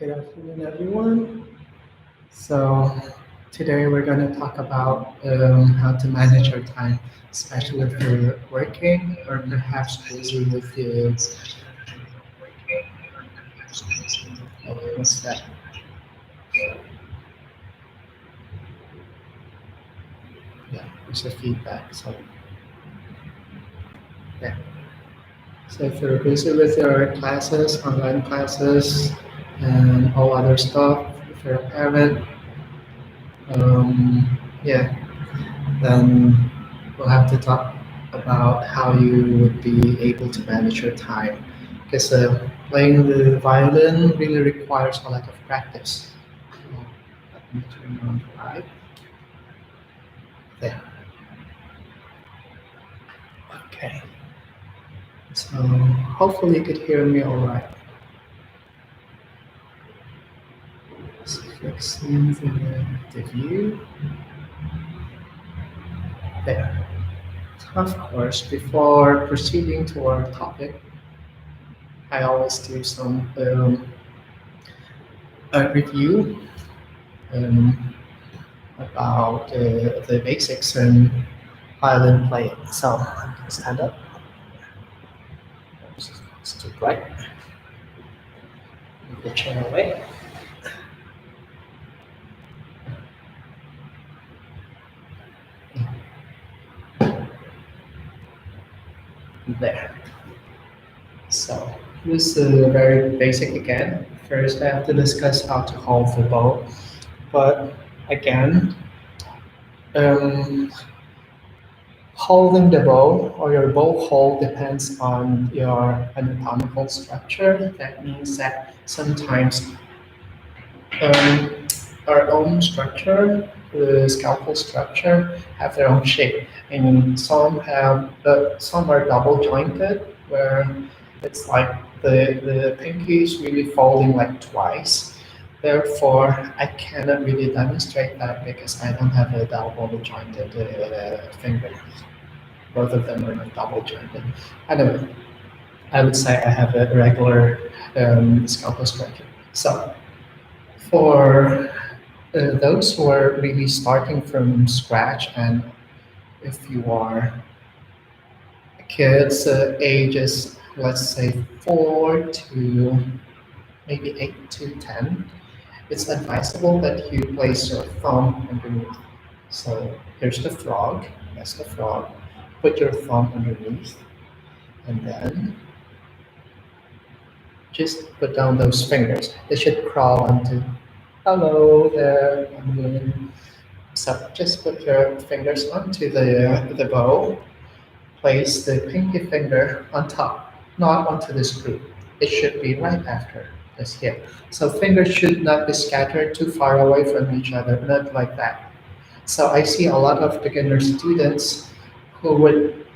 Good afternoon, everyone. So today we're going to talk about how to manage our time, especially if you're working or perhaps busy with your. Oh, what's that? Yeah, there's a feedback. So yeah. So if you're busy with your classes, online classes, and all other stuff, if you're a parent, yeah, then we'll have to talk about how you would be able to manage your time. Because playing the violin really requires a lot of practice. Let me turn on the light. There. Okay. So hopefully you could hear me all right. So fixing the view. There. Of course, before proceeding to our topic, I always do some a review um, about the basics in violin playing. So stand up. It's too bright. Move the chair away. There. So this is very basic again. First, I have to discuss how to hold the bow. But again, um, holding the bow or your bow hold depends on your anatomical structure. That means that sometimes um, our own structure, the scalpel structure, have their own shape. And some are double jointed, where it's like the pinky is really folding like twice. Therefore, I cannot really demonstrate that because I don't have a double jointed finger. Both of them are not double jointed. Anyway, I would say I have a regular scalpel structure. So for those who are really starting from scratch, and if you are kids ages, let's say 4 to maybe 8 to 10, it's advisable that you place your thumb underneath. So here's the frog, that's the frog. Put your thumb underneath, and then just put down those fingers. They should crawl onto. Hello there, I'm Lynn. So just put your fingers onto the bow. Place the pinky finger on top, not onto the screw. It should be right after this here. So fingers should not be scattered too far away from each other, not like that. So I see a lot of beginner students who would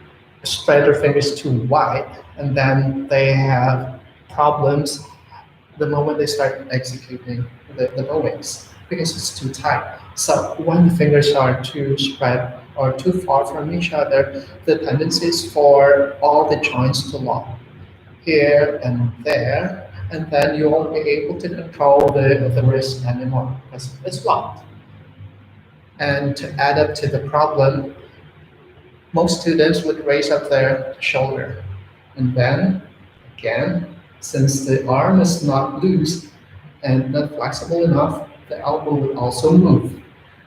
spread their fingers too wide, and then they have problems the moment they start executing the bowings because it's too tight. So when the fingers are too spread or too far from each other, the tendency is for all the joints to lock here and there, and then you won't be able to control the wrist anymore because it's locked. And to add up to the problem, most students would raise up their shoulder. And then, again, since the arm is not loose and not flexible enough, the elbow will also move.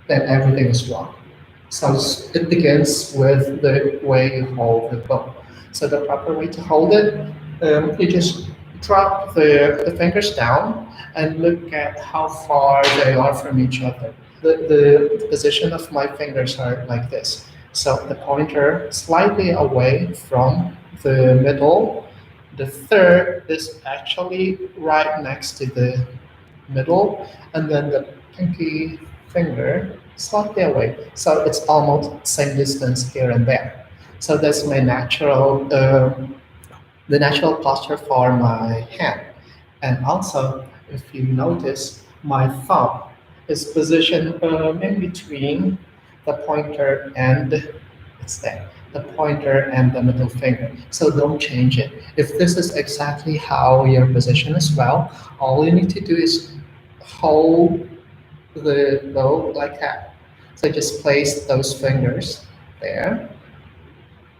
Then everything is wrong. So it begins with the way you hold the bow. So the proper way to hold it, you just drop the fingers down and look at how far they are from each other. The position of my fingers are like this. So the pointer slightly away from the middle. The third is actually right next to the middle, and then the pinky finger slightly away. So it's almost same distance here and there. So that's my the natural posture for my hand. And also, if you notice, my thumb is positioned in between the pointer and it's there. the pointer and the middle finger. So don't change it. If this is exactly how your position is well, all you need to do is hold the bow like that. So just place those fingers there.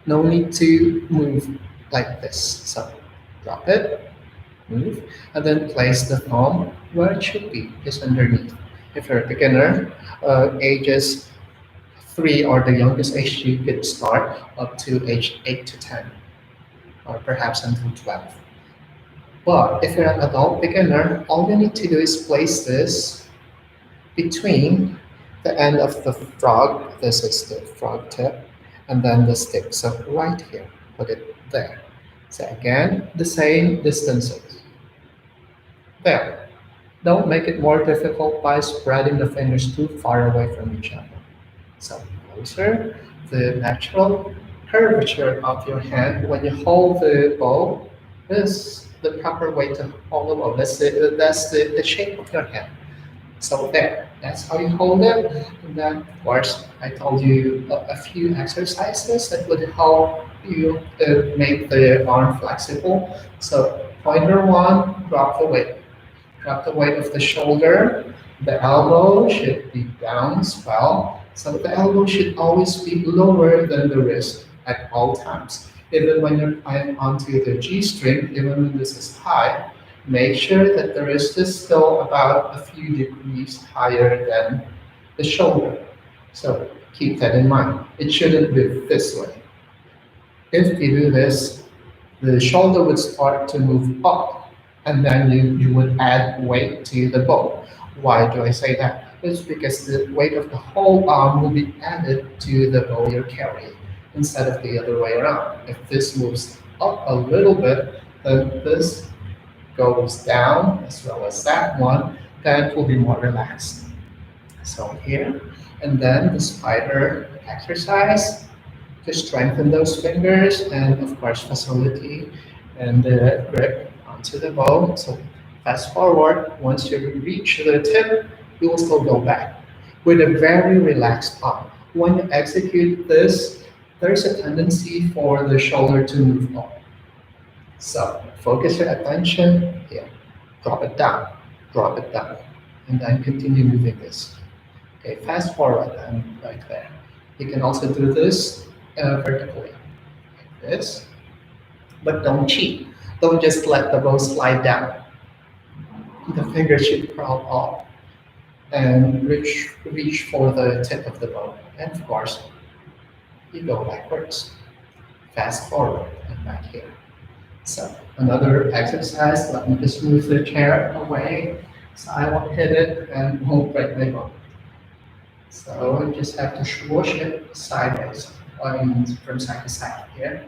No need to move like this. So drop it, move, and then place the thumb where it should be, just underneath. If you're a beginner, ages 3 or the youngest age you could start up to age 8 to 10, or perhaps until 12. But if you're an adult beginner, all you need to do is place this between the end of the frog, this is the frog tip, and then the stick. So right here, put it there. So again, the same distances. There. Don't make it more difficult by spreading the fingers too far away from each other. So closer, the natural curvature of your hand when you hold the bow is the proper way to hold the bow. That's the shape of your hand. So there, that's how you hold it. And then, of course, I told you a few exercises that would help you make the arm flexible. So pointer one, drop the weight. Drop the weight of the shoulder. The elbow should be down as well. So the elbow should always be lower than the wrist at all times. Even when you're tying onto the G string, even when this is high, make sure that the wrist is still about a few degrees higher than the shoulder. So keep that in mind. It shouldn't be this way. If you do this, the shoulder would start to move up, and then you would add weight to the bow. Why do I say that? It's because the weight of the whole arm will be added to the bow you're carrying instead of the other way around. If this moves up a little bit, then this goes down as well as that one, then it will be more relaxed. So here, and then the spider exercise to strengthen those fingers and of course facility and the grip onto the bow. So fast forward, once you reach the tip, you will still go back with a very relaxed arm. When you execute this, there's a tendency for the shoulder to move up. So focus your attention here. Drop it down, and then continue moving this. Okay, fast forward and right there. You can also do this vertically, like this, but don't cheat. Don't just let the bow slide down. The fingers should crawl up and reach for the tip of the bow. And of course, you go backwards. Fast forward and back here. So another exercise, let me just move the chair away so I won't hit it and won't break my bone. So you just have to swoosh it sideways, from side to side here.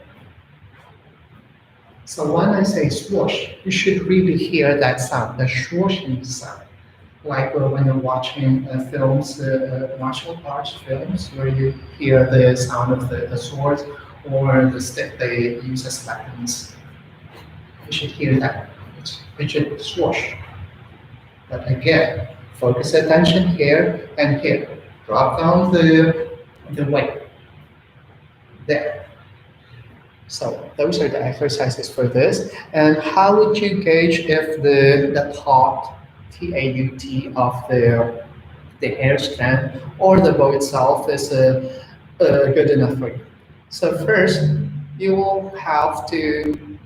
So when I say swoosh, you should really hear that sound, the swooshing sound. Like when you're watching films, martial arts films, where you hear the sound of the sword or the stick they use as weapons. You should hear that. It should swoosh. But again, focus attention here and here. Drop down the weight. There. So those are the exercises for this. And how would you gauge if the taut, T-A-U-T, of the hair strand or the bow itself is good enough for you? So first, you will have to,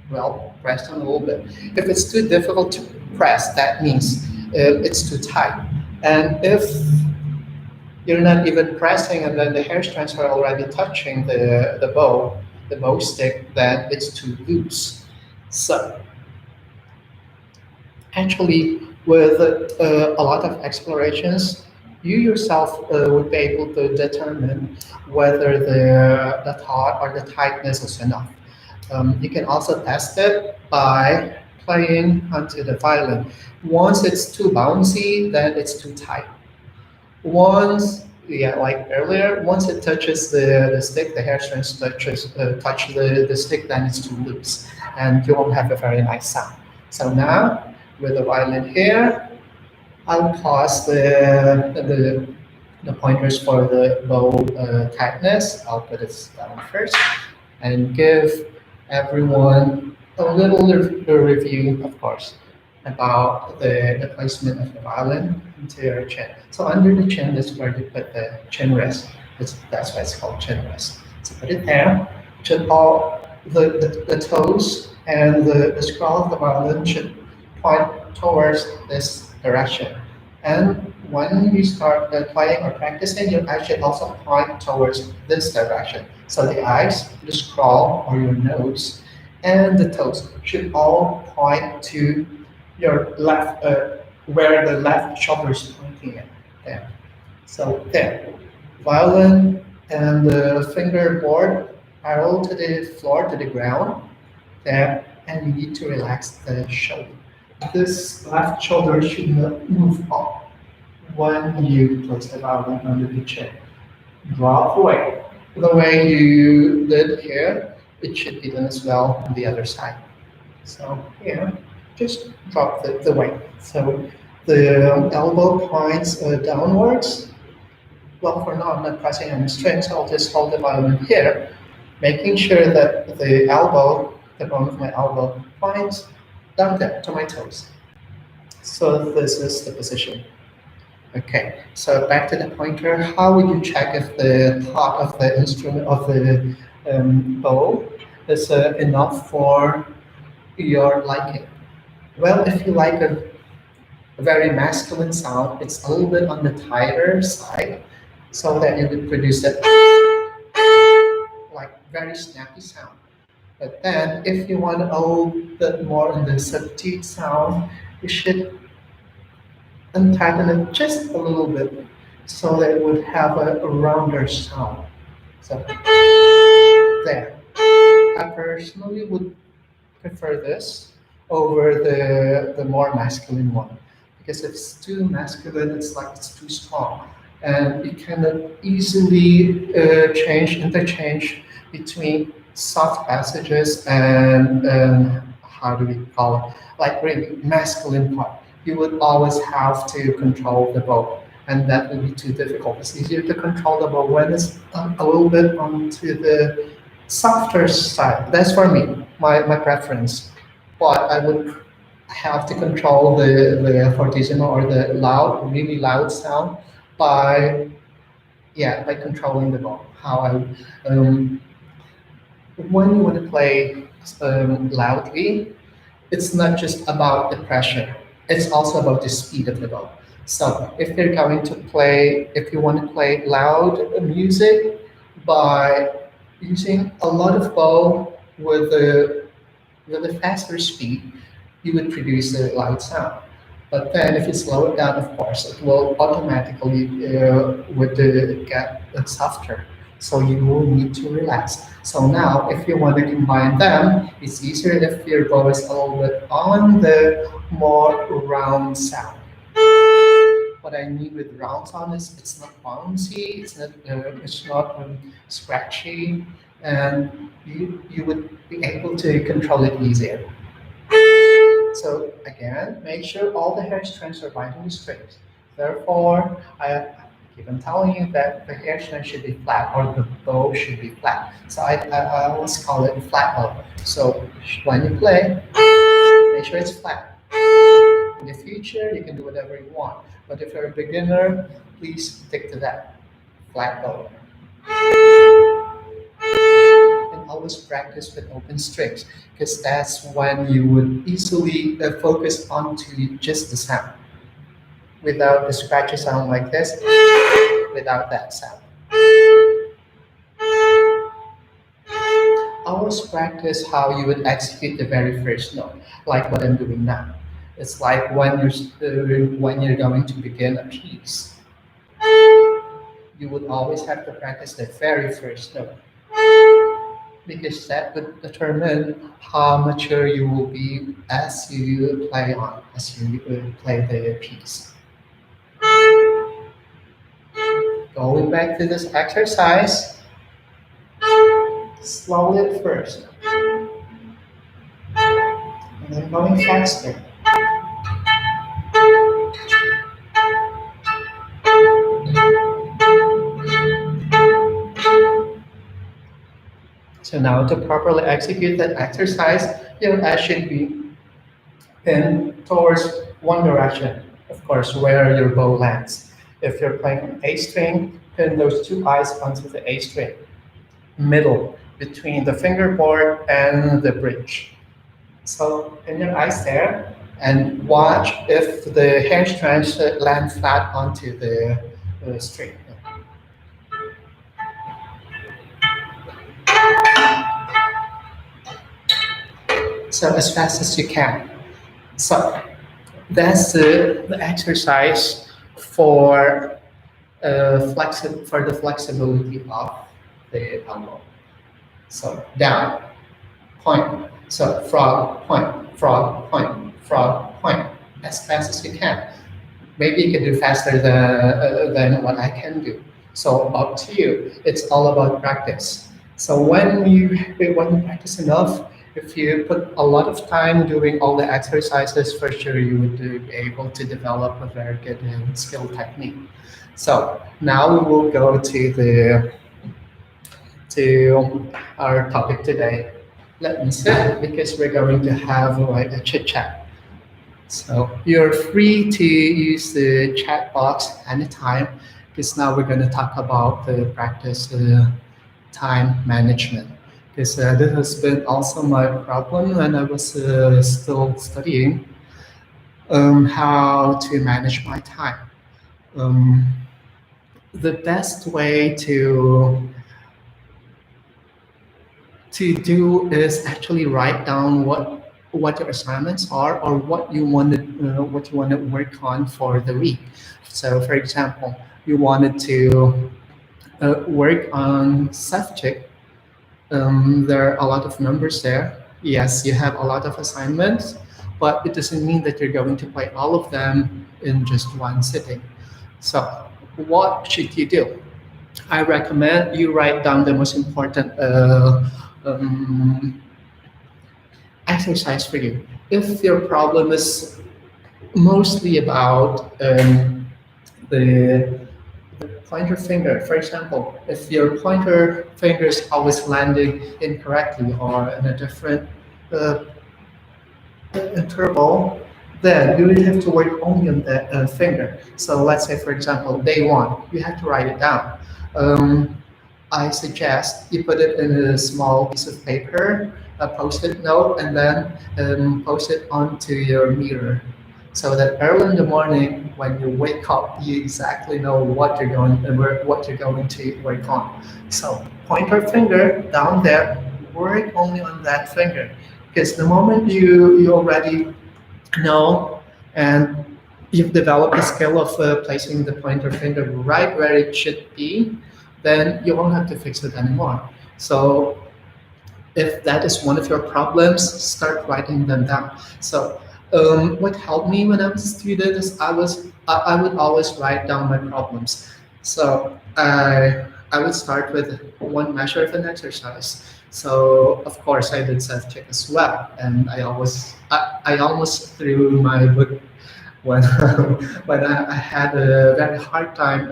well, press on a little bit. If it's too difficult to press, that means it's too tight. And if you're not even pressing and then the hair strands are already touching the bow stick, then it's too loose. So actually, with a lot of explorations, you yourself would be able to determine whether the taut or the tightness is enough. You can also test it by playing onto the violin. Once it's too bouncy, then it's too tight. Once, yeah, like earlier, once it touches the stick, the hair strings touch the stick, then it's too loose, and you won't have a very nice sound. So now, with the violin here, I'll pause the the pointers for the bow tightness. I'll put it down first and give everyone a little review, of course, about the placement of the violin into your chin. So under the chin is where you put the chin rest. That's why it's called chin rest. So put it there. Should all the toes and the scroll of the violin should point towards this direction. And when you start playing or practicing, your eyes should also point towards this direction. So the eyes, the scroll or your nose, and the toes should all point to your left, where the left shoulder is pointing at. There. So there. Violin and the fingerboard parallel to the floor, to the ground. There. And you need to relax the shoulder. This left shoulder should not move up when you place the violin under the chin. Drop away. The way you did here, it should be done as well on the other side. So here, just drop the weight. So the elbow points downwards. Well, for now, I'm not pressing any strings. I'll just hold the violin here, making sure that the elbow, the bone of my elbow, points down there to my toes. So this is the position. Okay, so back to the pointer. How would you check if the top of the instrument of the bow is enough for your liking? Well, if you like a very masculine sound, it's a little bit on the tighter side, so that it would produce that like very snappy sound. But then, if you want a little bit more on the subdued sound, you should untighten it just a little bit, so that it would have a rounder sound. So there. I personally would prefer this over the more masculine one, because if it's too masculine, it's like it's too strong, and you cannot easily interchange between soft passages and how do we call it, like really masculine part. You would always have to control the bow, and that would be too difficult. It's easier to control the bow when it's a little bit onto the softer side. That's for me, my preference. But I would have to control the fortissimo or the loud, really loud sound by by controlling the bow. How I when you want to play loudly, it's not just about the pressure. It's also about the speed of the bow. So if you want to play loud music by using a lot of bow with a faster speed, you would produce a loud sound. But then if you slow it down, of course, it will automatically get softer. So you will need to relax. So now, if you want to combine them, it's easier if your bow is a little bit on the more round sound. What I mean with round sound is it's not bouncy, it's not scratchy, and you would be able to control it easier. So again, make sure all the hair strands are right on the strings. Therefore, I keep on telling you that the hair strand should be flat or the bow should be flat. So I always call it flat bow. So when you play, make sure it's flat. In the future, you can do whatever you want. But if you're a beginner, please stick to that flat bow. And always practice with open strings, because that's when you would easily focus onto just the sound without the scratchy sound like this, without that sound. Always practice how you would execute the very first note, like what I'm doing now. It's like when you're going to begin a piece, you would always have to practice the very first note, because that would determine how mature you will be as you play the piece. Going back to this exercise, slowly at first, and then going faster. So now to properly execute that exercise, your eyes should be pinned towards one direction, of course, where your bow lands. If you're playing an A string, pin those two eyes onto the A string, middle, between the fingerboard and the bridge. So pin your eyes there and watch if the hair strands land flat onto the string. So as fast as you can. So that's the exercise for for the flexibility of the elbow. So down, point. So frog, point, frog, point, as fast as you can. Maybe you can do faster than what I can do. So up to you. It's all about practice. So when you practice enough, if you put a lot of time doing all the exercises, for sure you would be able to develop a very good and skilled technique. So now we will go to our topic today. Let me sit because we're going to have like a chit chat. So you're free to use the chat box anytime because now we're going to talk about the practice time management. Because this has been also my problem when I was still studying how to manage my time. Um, the best way to do is actually write down what your assignments are or what you want to work on for the week. So, for example, you wanted to work on subject. There are a lot of numbers there. Yes, you have a lot of assignments, but it doesn't mean that you're going to play all of them in just one sitting. So, what should you do? I recommend you write down the most important um, exercise for you. If your problem is mostly about the pointer finger, for example, if your pointer finger is always landing incorrectly or in a different uh, interval, then you will have to work only on that finger. So let's say, for example, day one, you have to write it down. Um, I suggest you put it in a small piece of paper, a post-it note, and then post it onto your mirror, so that early in the morning when you wake up, you exactly know what you're going to work on. So pointer finger down there, work only on that finger, because the moment you already know and you've developed the skill of placing the pointer finger right where it should be, then you won't have to fix it anymore. So if that is one of your problems, start writing them down. So what helped me when I was a student is I would always write down my problems. So I would start with one measure of an exercise. So of course I did self check as well, and I almost threw my book when when I had a very hard time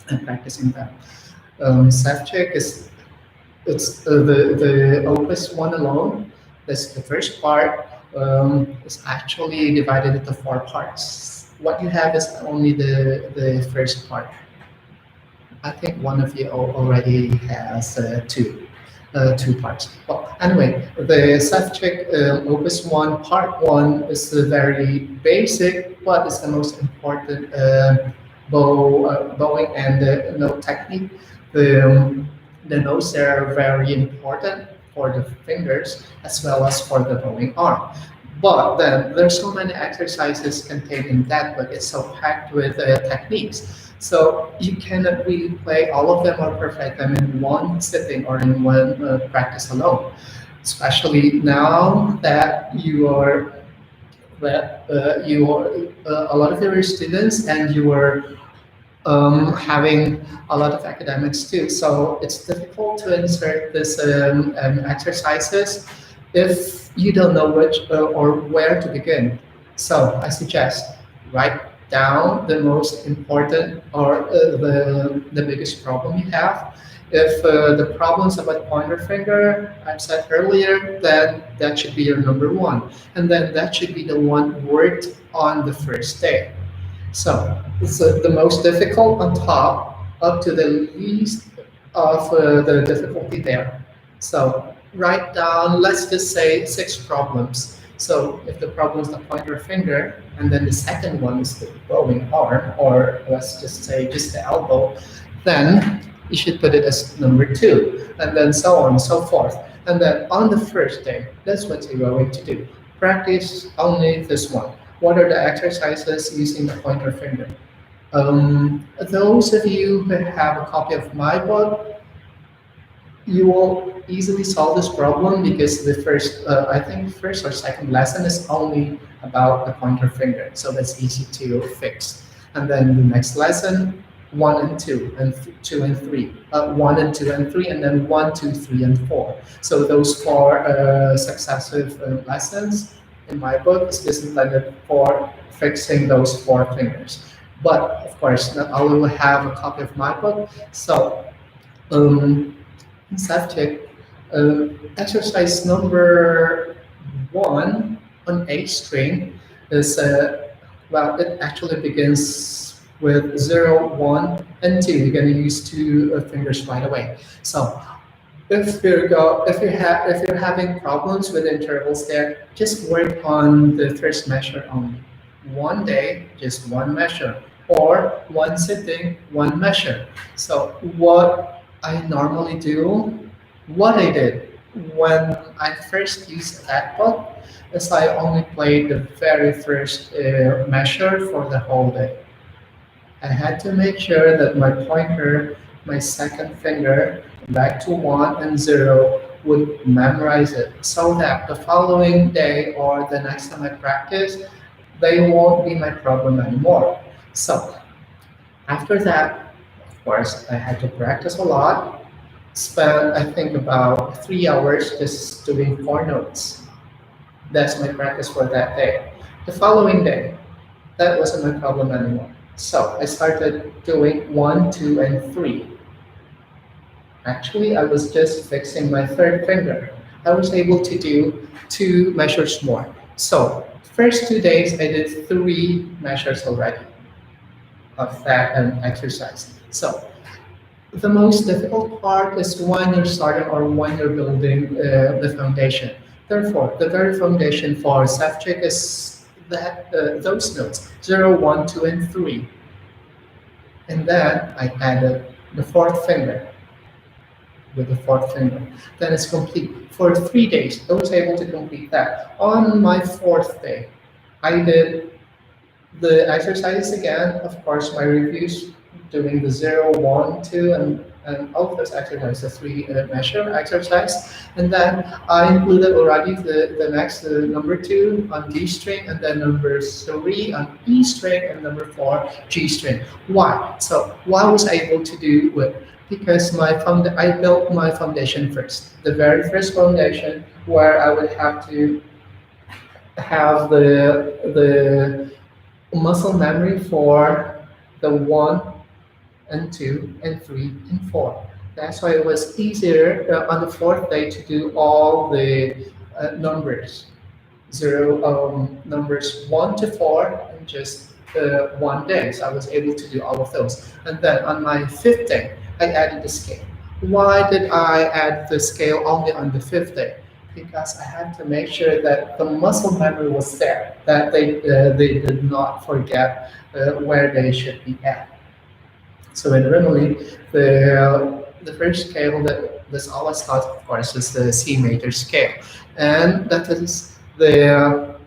in practicing that. Self check is it's the opus one alone. That's the first part. Is actually divided into four parts. What you have is only the first part. I think one of you already has two parts. Well, anyway, the subject opus one, part one is very basic, but it's the most important bowing and the note technique. The notes are very important for the fingers as well as for the bowing arm. But then there's so many exercises contained in that book. It's so packed with techniques. So you cannot really play all of them or perfect them in one sitting or in one practice alone. Especially now that you are a lot of your students and you are having a lot of academics too. So it's difficult to insert this exercises if you don't know which or where to begin. So I suggest write down the most important or the biggest problem you have, If the problems about pointer finger I've said earlier, then that should be your number one. And then that should be the one worked on the first day. So it's the most difficult on top up to the least of the difficulty there. So write down, let's just say six problems. So if the problem is the pointer finger, and then the second one is the growing arm, or let's just say just the elbow, then you should put it as number two, and then so on and so forth. And then on the first day, that's what you're going to do. Practice only this one. What are the exercises using the pointer finger? Those of you who have a copy of my book, you will easily solve this problem because the first, I think, first or second lesson is only about the pointer finger, so that's easy to fix. And then the next lesson, one and two, and two and three, one and two and three, and then one, two, three, and four. So those four successive lessons in my book is just intended for fixing those four fingers. But of course, not all will have a copy of my book, so. Um, Subject, exercise number one on A string is, well, it actually begins with 0, 1, and 2. You're going to use two fingers right away. So if you're having problems with intervals there, just work on the first measure only. One day, just one measure, or one sitting, one measure. So what I normally do, what I did when I first used that book is I only played the very first measure for the whole day. I had to make sure that my pointer, my second finger, back to one and zero would memorize it so that the following day or the next time I practice, they won't be my problem anymore. So after that, of course, I had to practice a lot. Spent, I think, about 3 hours just doing four notes. That's my practice for that day. The following day, that wasn't my problem anymore. So I started doing one, two, and three. Actually, I was just fixing my third finger. I was able to do two measures more. So first 2 days, I did three measures already of that exercise. So the most difficult part is when you're starting or when you're building the foundation. Therefore, the very foundation for subject is that those notes 0, 1, 2, and 3. And then I added the fourth finger with the fourth finger. Then it's complete. For 3 days, I was able to complete that. On my fourth day, I did the exercises again. Of course, my reviews doing the 0, 1, 2, and all of those exercises, the three measure exercise. And then I included already the next number 2 on D string, and then number 3 on E string, and number 4 G string. Why? So why was I able to do it? Because I built my foundation first. The very first foundation where I would have to have the muscle memory for the 1 and 2 and 3 and 4. That's why it was easier on the fourth day to do all the numbers. Numbers 1 to 4 in just 1 day. So I was able to do all of those. And then on my fifth day, I added the scale. Why did I add the scale only on the fifth day? Because I had to make sure that the muscle memory was there, that they did not forget where they should be at. So in Rimini, the first scale that's always taught, of course, is the C major scale, and that is the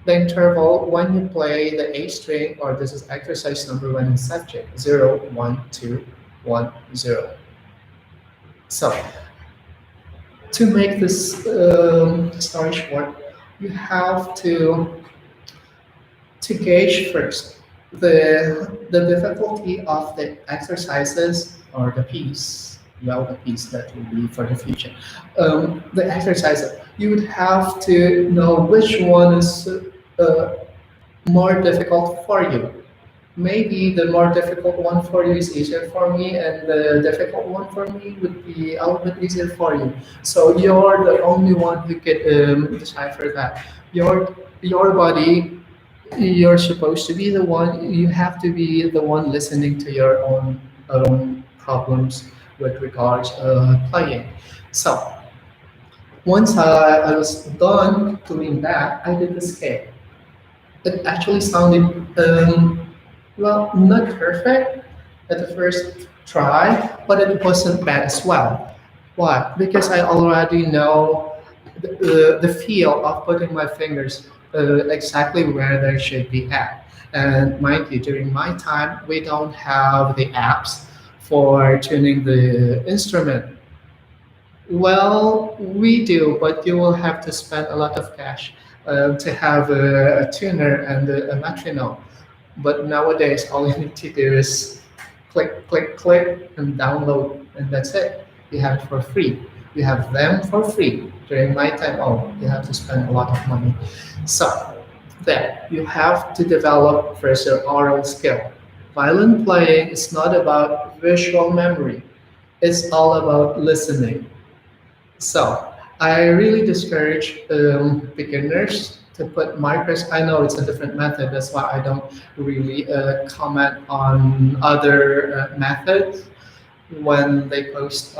interval when you play the A string, or this is exercise number 1 in subject 0, 1, 2, 1, 0. So to make this story short, you have to gauge first the difficulty of the exercises or the piece. Well, the piece that will be for the future. The exercises, you would have to know which one is more difficult for you. Maybe the more difficult one for you is easier for me, and the difficult one for me would be a little bit easier for you. So you're the only one who could decipher that. Your body, you're supposed to be the one. You have to be the one listening to your own problems with regards playing. So once I was done doing that, I did the scale. It actually sounded well, not perfect at the first try, but it wasn't bad as well. Why? Because I already know the feel of putting my fingers exactly where they should be at. And mind you, during my time, we don't have the apps for tuning the instrument. Well, we do, but you will have to spend a lot of cash to have a tuner and a metronome. But nowadays, all you need to do is click, click, click, and download, and that's it. You have it for free. You have them for free. During my time, oh, you have to spend a lot of money. So, then you have to develop first your oral skill. Violin playing is not about visual memory. It's all about listening. So I really discourage beginners to put micros. I know it's a different method. That's why I don't really comment on other methods when they post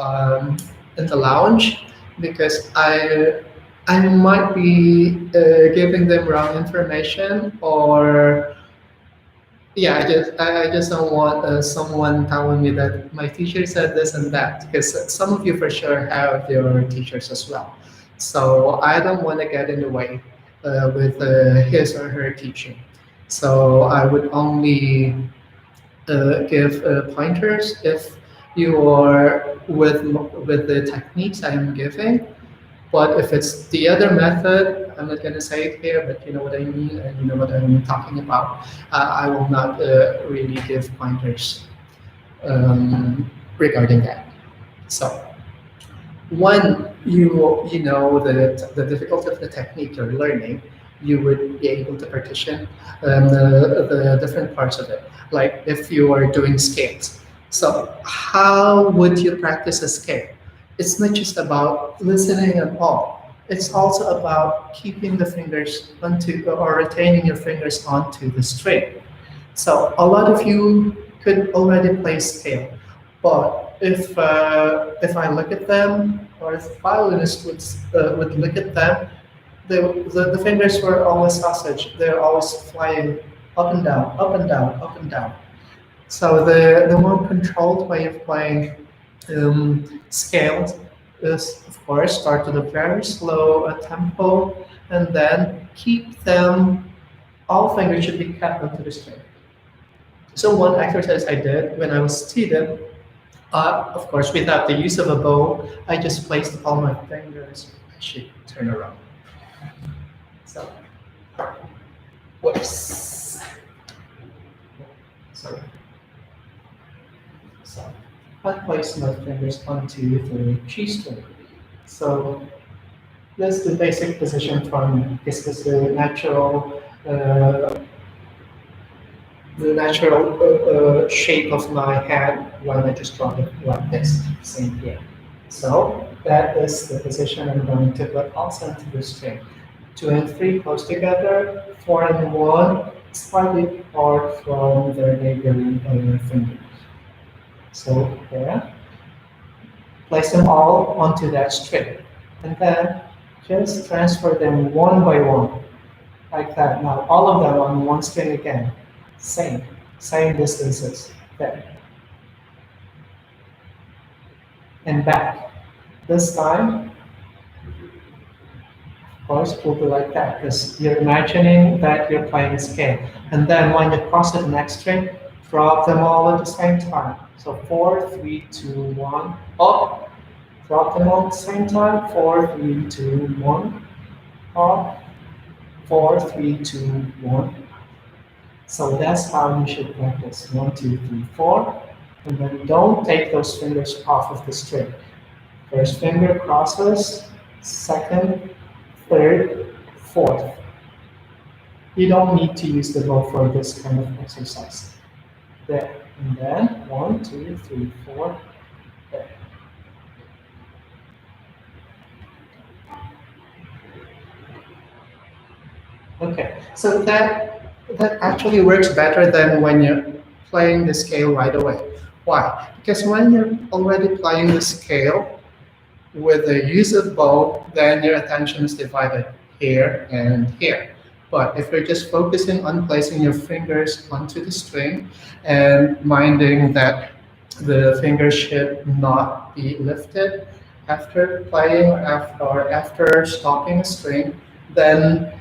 in the lounge because I might be giving them wrong information or yeah, I just don't want someone telling me that my teacher said this and that because some of you for sure have your teachers as well. So I don't want to get in the way with his or her teaching. So I would only give pointers if you are with the techniques I am giving, but if it's the other method, I'm not going to say it here, but you know what I mean and you know what I'm talking about. I will not really give pointers regarding that. So when you know the difficulty of the technique you're learning, you would be able to partition the different parts of it. Like if you are doing scales. So how would you practice a scale? It's not just about listening and all. It's also about keeping the fingers onto or retaining your fingers onto the string. So a lot of you could already play scale, but if I look at them, or if violinists would look at them, the fingers were always sausage. They're always flying up and down, up and down, up and down. So the more controlled way of playing scales is, of course, start with a very slow tempo, and then keep them. All fingers should be kept onto the string. So one exercise I did when I was seated, of course, without the use of a bow, I just placed all my fingers. I should turn around. So, whoops. Sorry. So, I placed my fingers onto the G string. So, that's the basic position for me. This is uh, the natural shape of my hand when I just draw it like this, same here. So that is the position I'm going to put also into the string. 2 and 3 close together, 4 and 1 slightly apart from their neighboring fingers. So there, place them all onto that string, and then just transfer them one by one, like that. Now all of them on one string again, same distances, there and back. This time, of course, it will be like that because you're imagining that you're playing a scale. And then when you cross the next string, drop them all at the same time. So 4, 3, 2, 1, up. Drop them all at the same time. 4, 3, 2, 1, up. 4, 3, 2, 1. So that's how you should practice. 1, 2, 3, 4. And then don't take those fingers off of the string. First finger crosses, second, third, fourth. You don't need to use the bow for this kind of exercise. there, and then 1, 2, 3, 4, there. Okay, so that actually works better than when you're playing the scale right away. Why? Because when you're already playing the scale with the use of bow, then your attention is divided here and here. But if you're just focusing on placing your fingers onto the string and minding that the fingers should not be lifted after playing or after stopping a string, then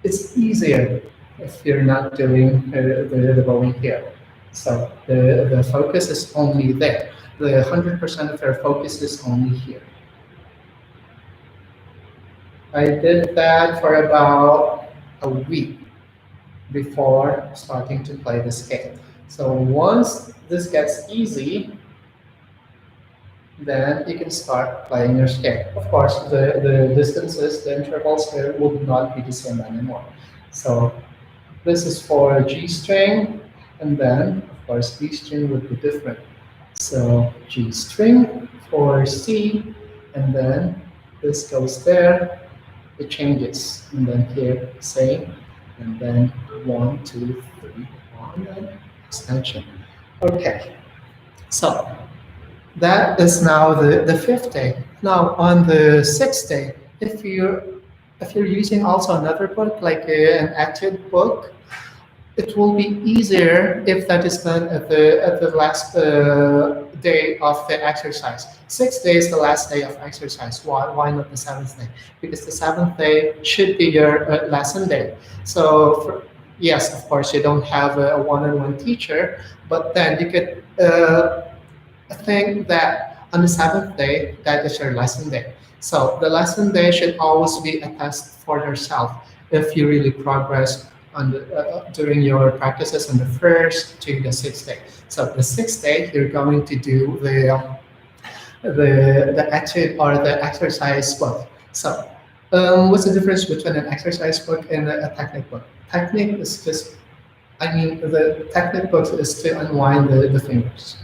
it's easier if you're not doing the bowing here. So the focus is only there. The 100% of your focus is only here. I did that for about a week before starting to play the scale. So once this gets easy, then you can start playing your scale. Of course, the distances, the intervals here would not be the same anymore. So this is for G string, and then, of course, D string would be different. So G string for C, and then this goes there, it changes, and then here, same, and then 1, 2, 3, 1, and extension. Okay, so that is now the fifth day. Now on the sixth day, if you're using also another book like an active book, it will be easier if that is done at the last day of the exercise. 6 days is the last day of exercise. Why not the seventh day? Because the seventh day should be your lesson day. So yes, of course, you don't have a one-on-one teacher, but then you could think that on the seventh day, that is your lesson day. So the lesson day should always be a test for yourself if you really progress during your practices on the first to the sixth day. So the sixth day, you're going to do the active or the exercise book. So what's the difference between an exercise book and a technique book? Technique is just, the technique book is to unwind the fingers.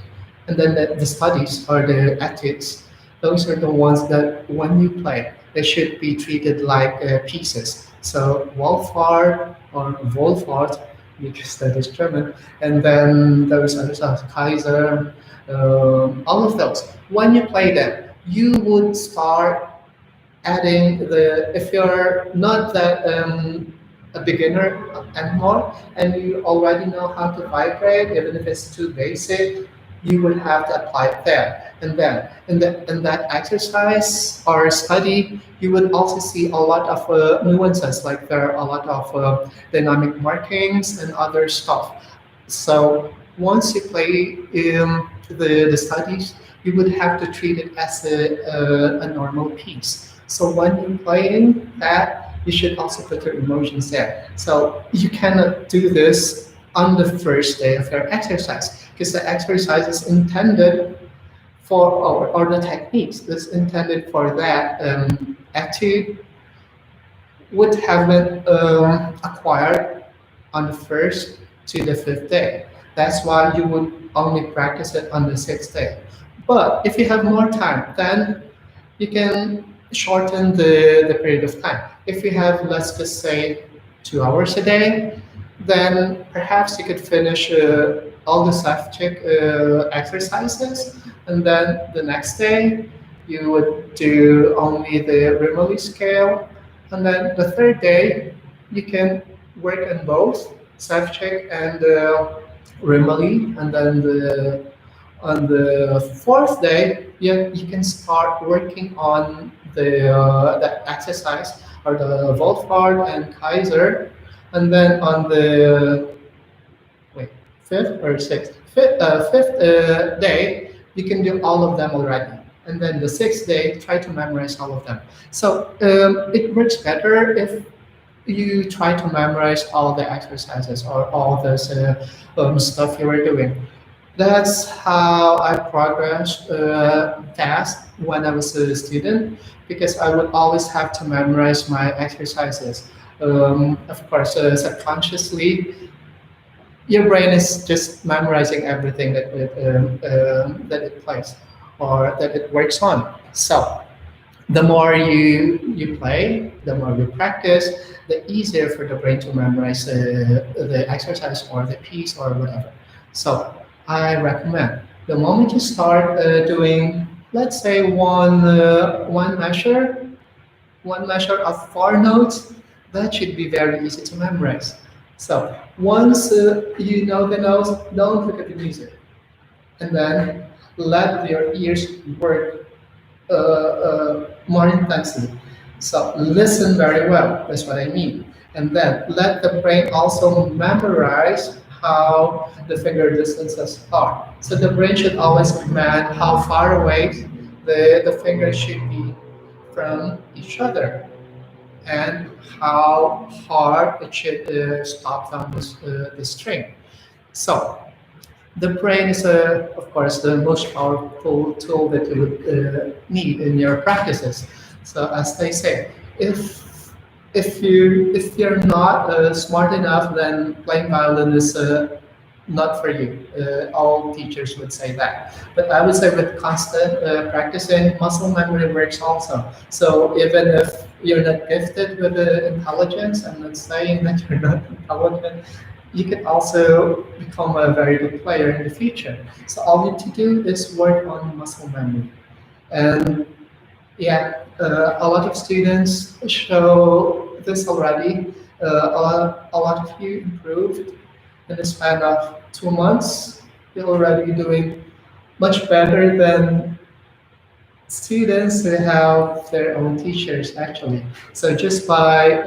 And then the studies or the ethics, those are the ones that when you play, they should be treated like pieces. So Wolfhard or Wolfhard, because that is German, and then those other stuff, Kaiser, all of those. When you play them, you would start adding if you're not that a beginner anymore and you already know how to vibrate, even if it's too basic, you would have to apply it there. And then in that exercise or study, you would also see a lot of nuances, like there are a lot of dynamic markings and other stuff. So once you play the studies, you would have to treat it as a normal piece. So when you're playing that, you should also put your emotions there. So you cannot do this on the first day of your exercise because the exercise is intended for, or the techniques is intended for that attitude would have been acquired on the first to the fifth day. That's why you would only practice it on the sixth day. But if you have more time, then you can shorten the period of time. If you have, let's just say, 2 hours a day, then perhaps you could finish all the self-check exercises, and then the next day you would do only the Rimoli scale, and then the third day you can work on both self-check and Rimoli, and then on the fourth day you can start working on the exercise or the Wolfhard and Kaiser, and then on the fifth or sixth, fifth day, you can do all of them already. And then the sixth day, try to memorize all of them. So it works better if you try to memorize all the exercises or all this stuff you were doing. That's how I progressed fast when I was a student because I would always have to memorize my exercises. Of course, subconsciously, your brain is just memorizing everything that it plays or that it works on. So the more you play, the more you practice, the easier for the brain to memorize the exercise or the piece or whatever. So I recommend the moment you start doing, let's say one measure of 4 notes, that should be very easy to memorize. So once you know the notes, don't look at the music, and then let your ears work more intensely. So listen very well. That's what I mean. And then let the brain also memorize how the finger distances are. So the brain should always command how far away the fingers should be from each other and how hard it should stop on the string. So the brain is, of course, the most powerful tool that you would need in your practices. So, as they say, if you're not smart enough, then playing violin is not for you. All teachers would say that. But I would say with constant practicing, muscle memory works also. So even if you're not gifted with intelligence, I'm not saying that you're not intelligent, you can also become a very good player in the future. So all you need to do is work on muscle memory. And yeah, a lot of students show this already. A lot of you improved in the span of 2 months. You're already doing much better than students who have their own teachers, actually. So just by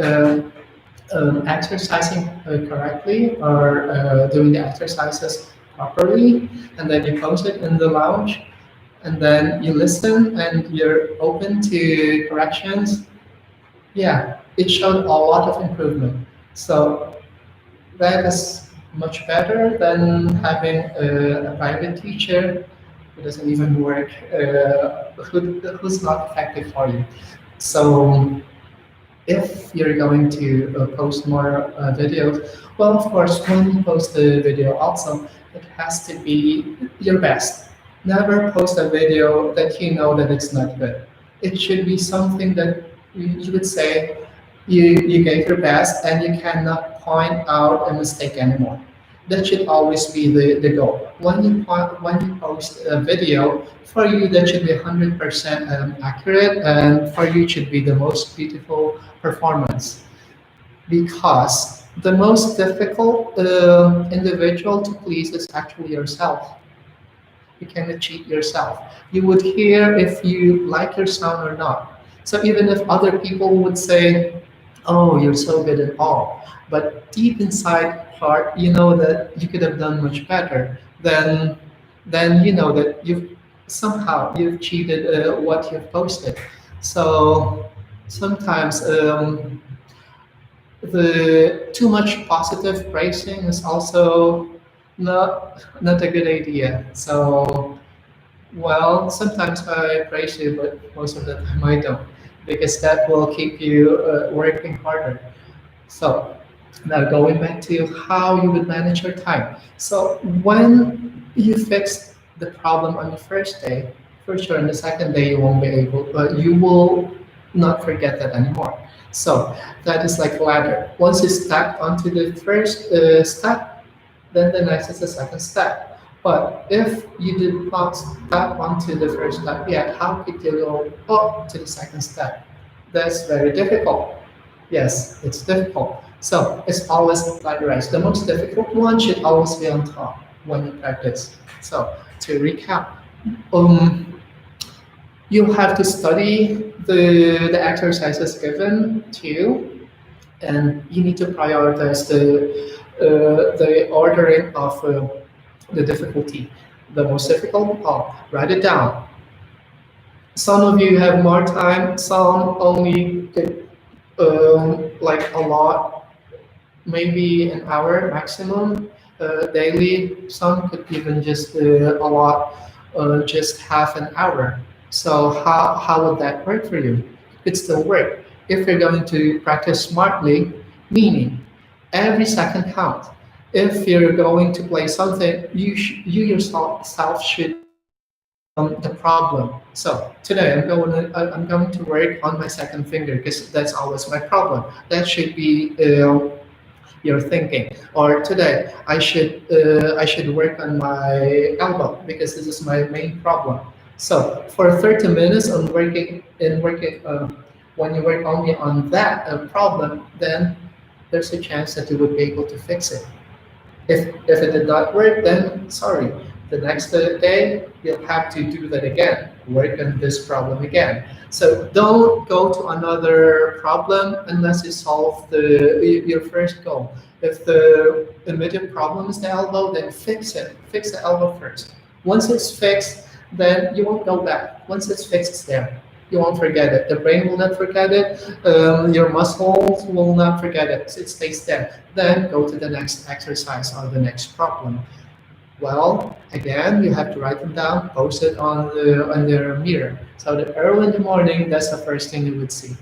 exercising correctly or doing the exercises properly, and then you post it in the lounge, and then you listen and you're open to corrections. Yeah, it showed a lot of improvement. So that is much better than having a private teacher who doesn't even work, who's not effective for you. So if you're going to post more videos, well, of course, when you post the video also, it has to be your best. Never post a video that you know that it's not good. It should be something that you would say you gave your best and you cannot point out a mistake anymore. That should always be the goal. When you post a video, for you that should be 100% accurate, and for you it should be the most beautiful performance. Because the most difficult individual to please is actually yourself. You cannot cheat yourself. You would hear if you like your sound or not. So even if other people would say, "Oh, you're so good at all," but deep inside heart, you know that you could have done much better. Then you know that you've cheated what you've posted. So sometimes the too much positive praising is also not a good idea. So well, sometimes I praise you, but most of the time I don't, because that will keep you working harder. So now going back to how you would manage your time. So when you fix the problem on the first day, for sure, on the second day you won't be able, but you will not forget that anymore. So that is like a ladder. Once you step onto the first step, then the next is the second step. But if you did not step onto the first step yet, how could you go up to the second step? That's very difficult. Yes, it's difficult. So it's always ladderized. The most difficult one should always be on top when you practice. So to recap, um, you have to study the exercises given to you, and you need to prioritize the ordering of the difficulty. The most difficult, oh, write it down. Some of you have more time, some only get like a lot, maybe an hour maximum daily. Some could even just a lot, just half an hour. So how would that work for you? It still work if you're going to practice smartly, meaning every second counts. If you're going to play something, you yourself should the problem. So today I'm going to work on my second finger because that's always my problem. That should be your thinking. Or today I should work on my elbow because this is my main problem. So for 30 minutes on working when you work only on that problem, then there's a chance that you would be able to fix it. If it did not work, then sorry. The next day, you'll have to do that again, work on this problem again. So don't go to another problem unless you solve your first goal. If the immediate problem is the elbow, then fix it. Fix the elbow first. Once it's fixed, then you won't go back. Once it's fixed, it's there. You won't forget it. The brain will not forget it. Your muscles will not forget it. So it stays there. Then go to the next exercise or the next problem. Well, again, you have to write them down, post it on your mirror. So that early in the morning, that's the first thing you would see.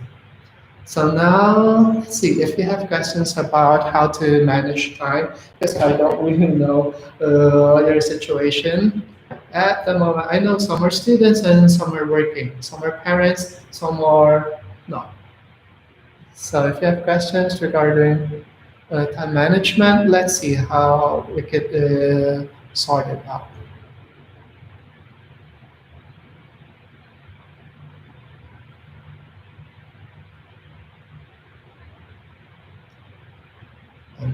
So now, let's see if you have questions about how to manage time, because I don't really know your situation at the moment. I know some are students and some are working, some are parents, some are not. So if you have questions regarding time management, let's see how we could sort it out.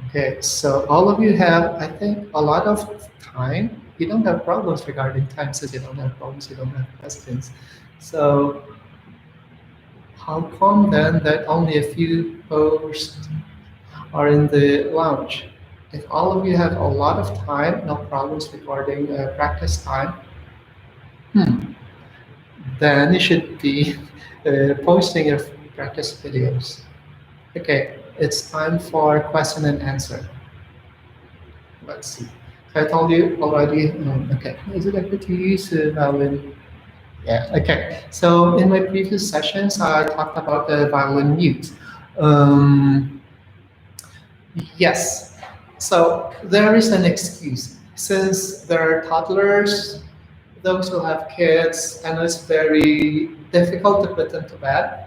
Okay, so all of you have, I think, a lot of time. You don't have problems regarding time, since you don't have problems, you don't have questions. So how come then that only a few posts are in the lounge? If all of you have a lot of time, no problems regarding practice time, hmm, then you should be posting your practice videos. Okay, it's time for question and answer. Let's see. So I told you already. Okay, is it okay to use violin? Yeah. Okay. So in my previous sessions, I talked about the violin mute. Um, yes. So there is an excuse since there are toddlers, those who have kids, and it's very difficult to put them to bed,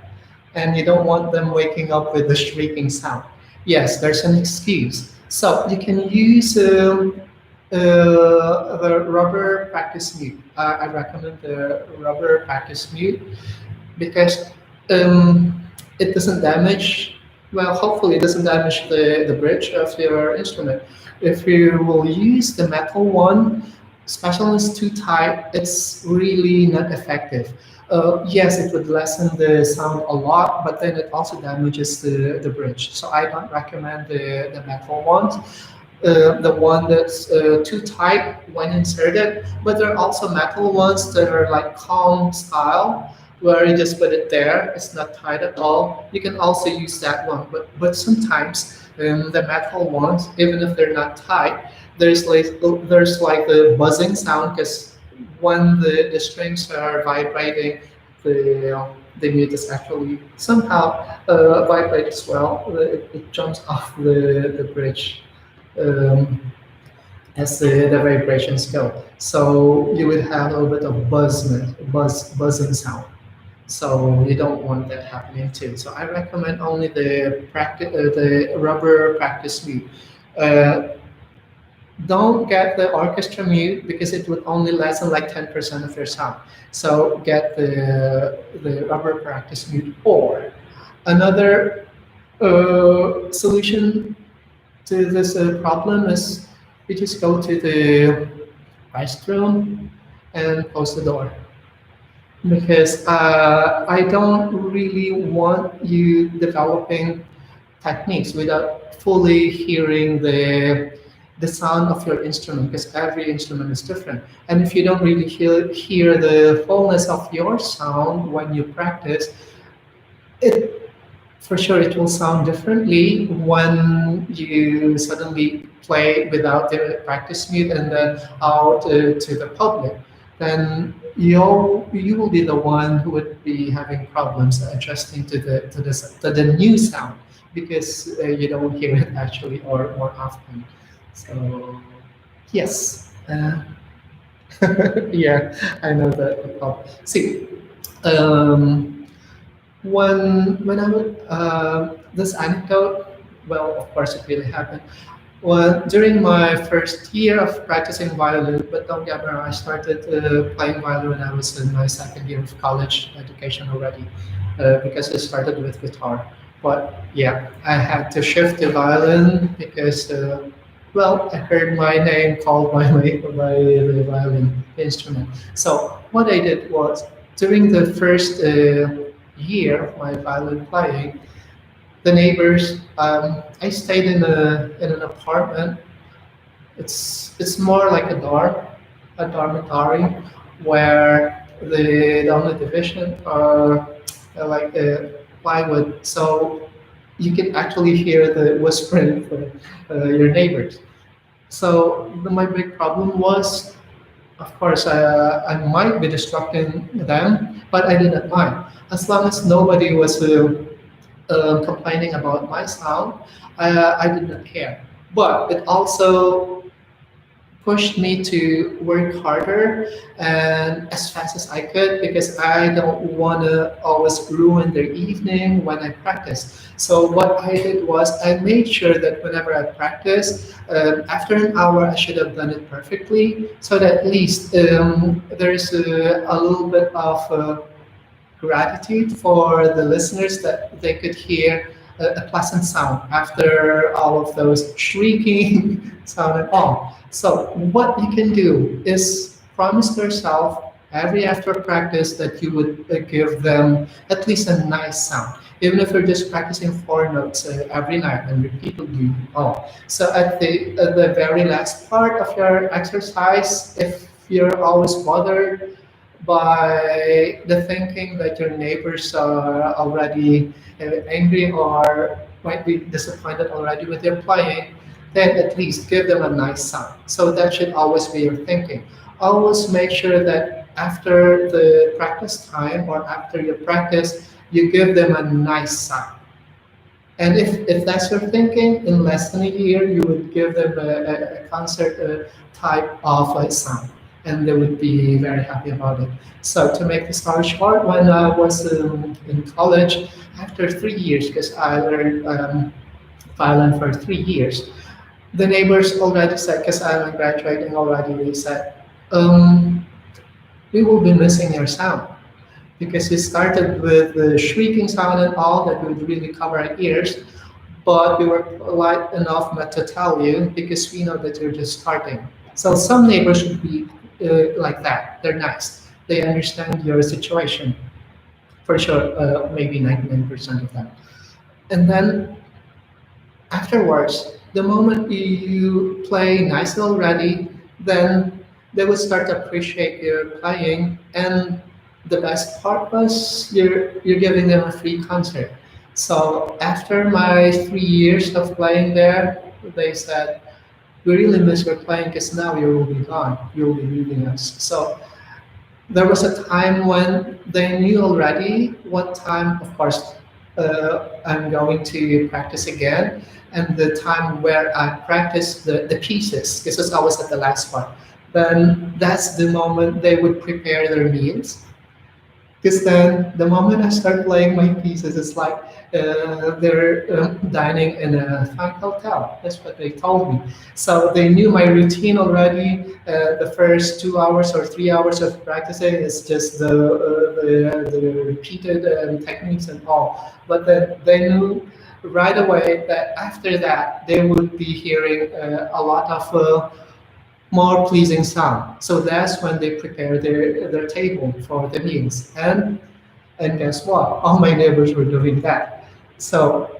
and you don't want them waking up with the shrieking sound. Yes, there's an excuse. So you can use the rubber practice mute. I recommend the rubber practice mute because it doesn't damage, well, hopefully it doesn't damage the bridge of your instrument. If you will use the metal one, especially when it's too tight, it's really not effective. Yes, it would lessen the sound a lot, but then it also damages the bridge. So I don't recommend the metal ones. The one that's too tight when inserted, but there are also metal ones that are like calm style, where you just put it there. It's not tight at all. You can also use that one, but sometimes the metal ones, even if they're not tight, there's like a buzzing sound because when the strings are vibrating, the mute is actually somehow vibrate as well. It jumps off the bridge um, as the vibrations go. So you would have a little bit of buzzing sound. So you don't want that happening too. So I recommend only the rubber practice mute. Uh, don't get the orchestra mute because it would only lessen like 10% of your sound. So get the rubber practice mute. Or another solution to this problem is you just go to the restroom and close the door because I don't really want you developing techniques without fully hearing the sound of your instrument because every instrument is different. And if you don't really hear the fullness of your sound when you practice, it for sure it will sound differently when you suddenly play without the practice mute and then out to the public. Then you will be the one who would be having problems adjusting to the new sound because you don't hear it actually or more often. So yes, yeah, I know the problem. See, um, when I would this anecdote, well, of course, it really happened. Well, during my first year of practicing violin, but don't get me wrong, I started playing violin when I was in my second year of college education already, because I started with guitar. But yeah, I had to shift to violin because, well, I heard my name called by the violin instrument. So what I did was during the first year of my violin playing, the neighbors. I stayed in an apartment. It's more like a dormitory, where the only division are like plywood, so you can actually hear the whispering from your neighbors. So my big problem was, of course, I might be distracting them, but I didn't mind as long as nobody was complaining about my sound. I did not care. But it also pushed me to work harder and as fast as I could because I don't want to always ruin their evening when I practice. So what I did was I made sure that whenever I practice, after an hour, I should have done it perfectly, so that at least there's a little bit of gratitude for the listeners that they could hear a pleasant sound after all of those shrieking sound and all. So what you can do is promise yourself every after practice that you would give them at least a nice sound. Even if you're just practicing four notes every night and repeatedly. Oh, so at the very last part of your exercise, if you're always bothered by the thinking that your neighbors are already angry or might be disappointed already with your playing, then at least give them a nice sound. So that should always be your thinking. Always make sure that after the practice time or after your practice, you give them a nice sound. And if that's your thinking, in less than a year, you would give them a concert type of sound, and they would be very happy about it. So to make the story short, when I was in college, after 3 years, because I learned violin for 3 years, the neighbors already said, because I'm graduating already, they said, we will be missing your sound because we started with the shrieking sound and all that would really cover our ears. But we were polite enough not to tell you because we know that you're just starting. So some neighbors should be like that. They're nice. They understand your situation. For sure, maybe 99% of them. And then afterwards, the moment you play nicely already, then they will start to appreciate your playing. And the best part was you're giving them a free concert. So after my 3 years of playing there, they said, "We really miss your playing because now you will be gone. You will be leaving us." So there was a time when they knew already what time, of course, I'm going to practice again, and the time where I practice the pieces, this is always at the last part. Then that's the moment they would prepare their meals, because then the moment I start playing my pieces, it's like they're dining in a fine hotel. That's what they told me. So they knew my routine already. The first 2 hours or 3 hours of practicing is just the repeated techniques and all. But then they knew right away that after that they would be hearing a lot of more pleasing sound. So that's when they prepare their table for the meals. And guess what? All my neighbors were doing that. So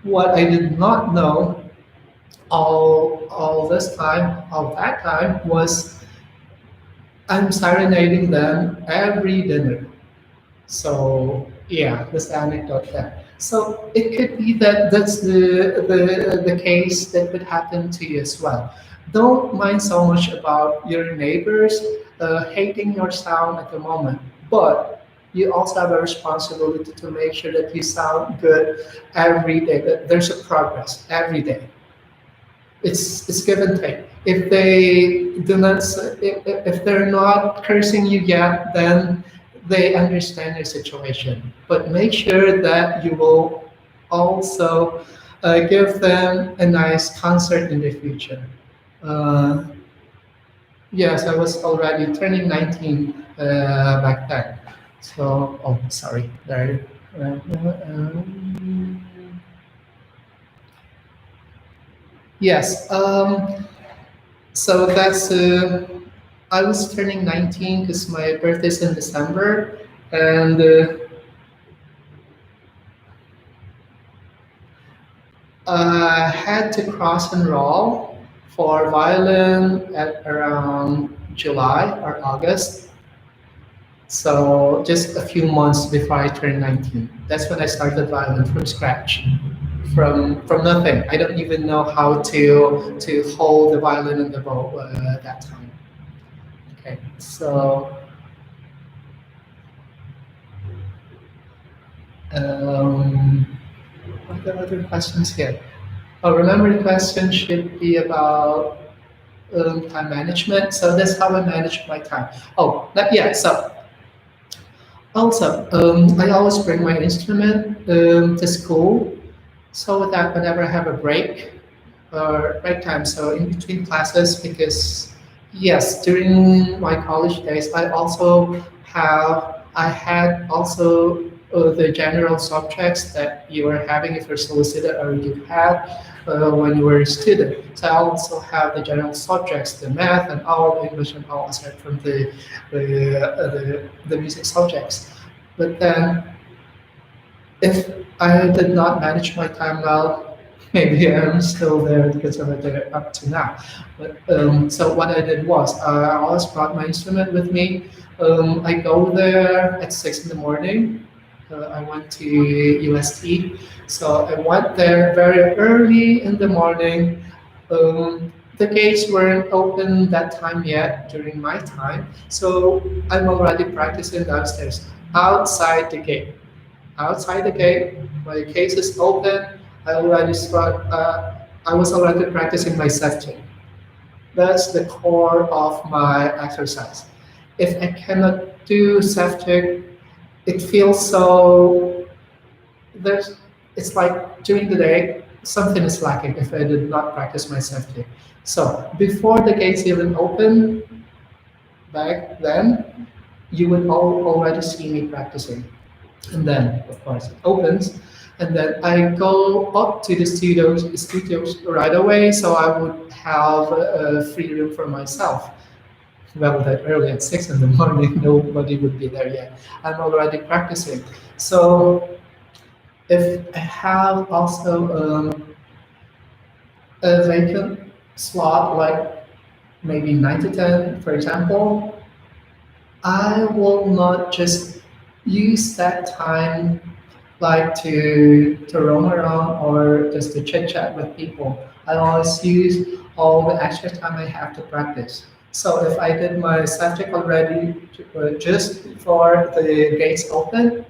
what I did not know all this time, all that time, was I'm serenading them every dinner. So yeah, this anecdote there. So it could be that that's the case that could happen to you as well. Don't mind so much about your neighbors hating your sound at the moment, but you also have a responsibility to make sure that you sound good every day. That there's a progress every day. It's give and take. If they do not, if they're not cursing you yet, then they understand your situation. But make sure that you will also give them a nice concert in the future. Uh, yes, I was already turning 19 back then. So, oh, sorry. There. Yes. So that's I was turning 19 because my birthday's in December, and I had to cross enroll for violin at around July or August. So just a few months before I turned 19. That's when I started violin from scratch, from nothing. I don't even know how to hold the violin and the bow at that time. Okay, so um, what are the other questions here? Oh, remember the question should be about time management. So that's how I manage my time. Oh, yeah. So also, I always bring my instrument to school so that whenever I have a break or break time, so in between classes, because yes, during my college days, I had also the general subjects that you were having if you're solicitor or you had when you were a student. So I also have the general subjects, the math and all English and all aside from the music subjects. But then if I did not manage my time well, maybe I'm still there because I'm there up to now. But so what I did was I always brought my instrument with me. I go there at 6 in the morning. I went to UST, so I went there very early in the morning. The gates weren't open that time yet during my time, so I'm already practicing downstairs outside the gate. Outside the gate, my case is open. I was already practicing my setting. That's the core of my exercise. If I cannot do self check, it feels so there's it's like during the day something is lacking if I did not practice my self check. So before the gates even open back then, you would already see me practicing. And then, of course, it opens. And then I go up to the studios right away, so I would have a free room for myself. Well, that early at 6 in the morning, nobody would be there yet. I'm already practicing. So if I have also a vacant slot, like maybe 9 to 10, for example, I will not just use that time like to roam around or just to chit chat with people. I always use all the extra time I have to practice. So if I did my subject already just before the gates open,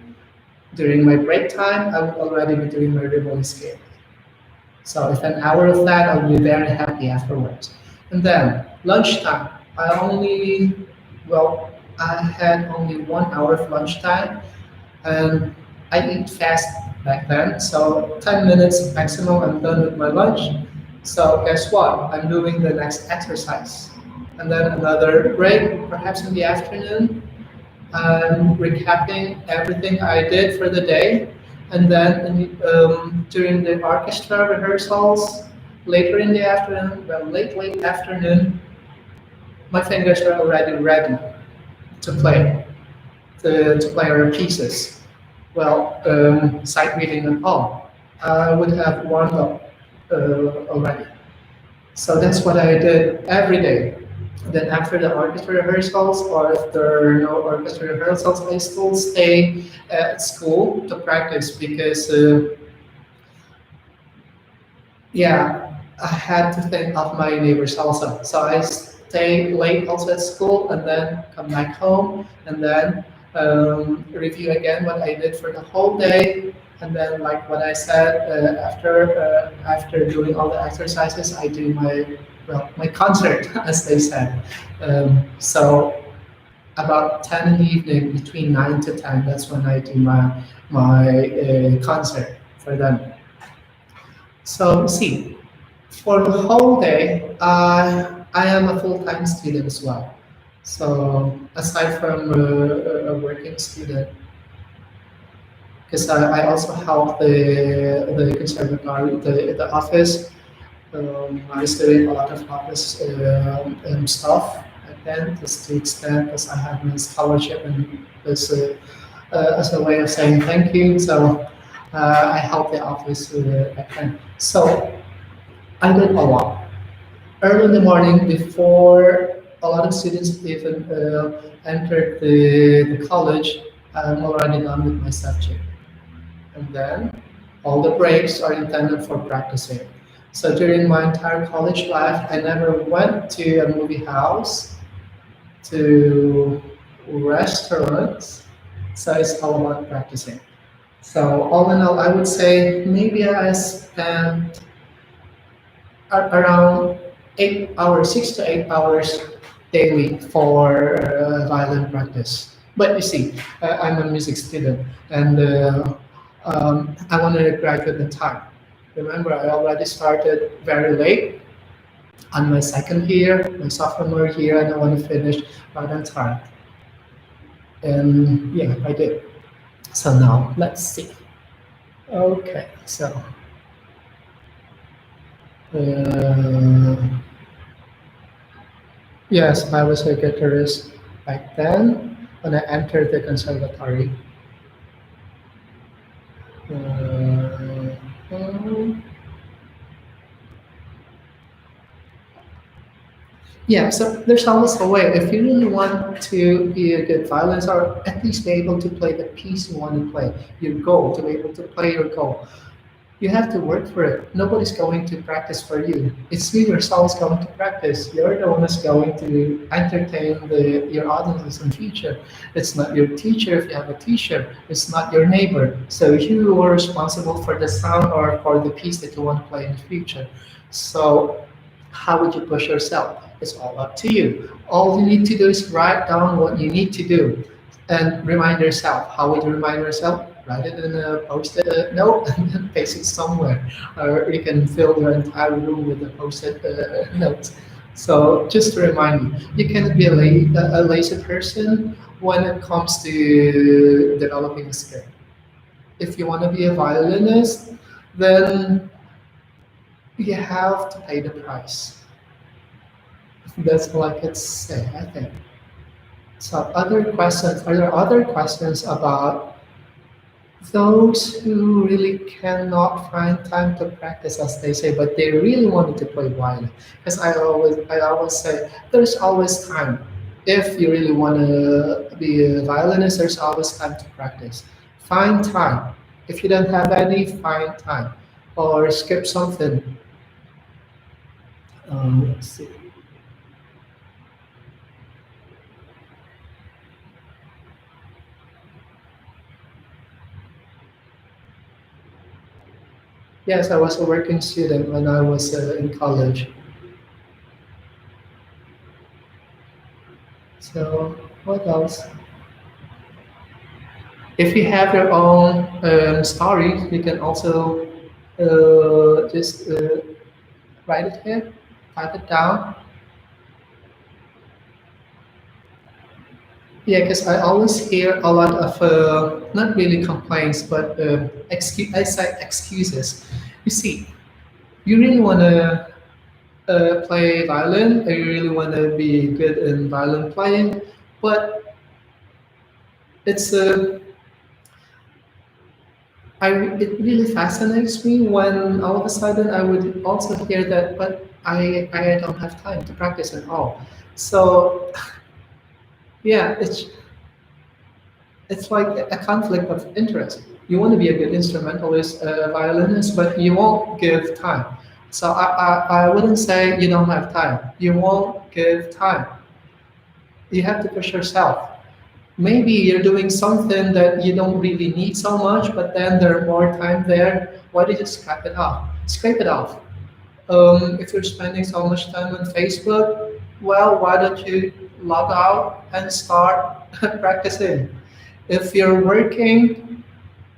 during my break time, I would already be doing my Rivoli scale. So if an hour of that, I'll be very happy afterwards. And then lunchtime, well, I had only 1 hour of lunchtime, and I eat fast back then. So 10 minutes maximum, I'm done with my lunch. So guess what? I'm doing the next exercise. And then another break, perhaps in the afternoon, recapping everything I did for the day. And then during the orchestra rehearsals, later in the afternoon, well, late afternoon, my fingers are already ready to play, to play our pieces. Well, sight reading and all. I would have warmed up already. So that's what I did every day. Then after the orchestra rehearsals, or if there are no orchestra rehearsals, I still stay at school to practice because, yeah, I had to think of my neighbors also. So I stay late also at school and then come back home and then review again what I did for the whole day And then, like what I said, after doing all the exercises, I do my concert, as they said. So about 10 in the evening, between 9 to 10, that's when I do my concert for them. So see, for the whole day, I am a full-time student as well. So aside from a working student, because I also help the conservatory, the office. I was doing a lot of office stuff at then, just to extend, because I have my scholarship and as a way of saying thank you. So I helped the office back then. So I did a lot. Early in the morning, before a lot of students even entered the college, I'm already done with my subject. And then all the breaks are intended for practicing. So during my entire college life, I never went to a movie house, to restaurants. So it's all about practicing. So all in all, I would say maybe I spent around 8 hours, 6 to 8 hours daily for violin practice. But you see, I'm a music student, and I wanted to graduate in time. Remember, I already started very late on my second year, my sophomore year, and I want to finish right on time. And yeah, I did. So now let's see. Okay, so uh, yes, I was a guitarist back then when I entered the conservatory. Um, Yeah, so there's always a way. If you really want to be a good violinist, or at least be able to play the piece you want to play, your goal, to be able to play your goal, you have to work for it. Nobody's going to practice for you. It's you yourself going to practice. You're the one that's going to entertain your audiences in future. It's not your teacher if you have a teacher. It's not your neighbor. So you are responsible for the sound or for the piece that you want to play in the future. So how would you push yourself? It's all up to you. All you need to do is write down what you need to do and remind yourself. How would you remind yourself? Write it in a post-it note and then paste it somewhere. Or you can fill your entire room with a post-it notes. So just to remind you, you cannot be a lazy person when it comes to developing a skill. If you want to be a violinist, then you have to pay the price. That's all I could say, I think. So other questions, are there other questions about those who really cannot find time to practice, as they say, but they really wanted to play violin? Because I always say there's always time. If you really want to be a violinist, there's always time to practice. Find time. If you don't have any, find time. Or skip something. Let's see. Yes, I was a working student when I was in college. So what else? If you have your own story, you can also just write it here, type it down. Yeah, because I always hear a lot of not really complaints, but I say excuses. You see, you really want to play violin, or you really want to be good in violin playing, but it's it really fascinates me when all of a sudden I would also hear that, but I don't have time to practice at all. So yeah, it's like a conflict of interest. You want to be a good instrumentalist, violinist, but you won't give time. So I wouldn't say you don't have time. You won't give time. You have to push yourself. Maybe you're doing something that you don't really need so much, but then there's more time there. Why don't you scrape it off? Scrape it off. If you're spending so much time on Facebook, well, why don't you log out and start practicing? If you're working,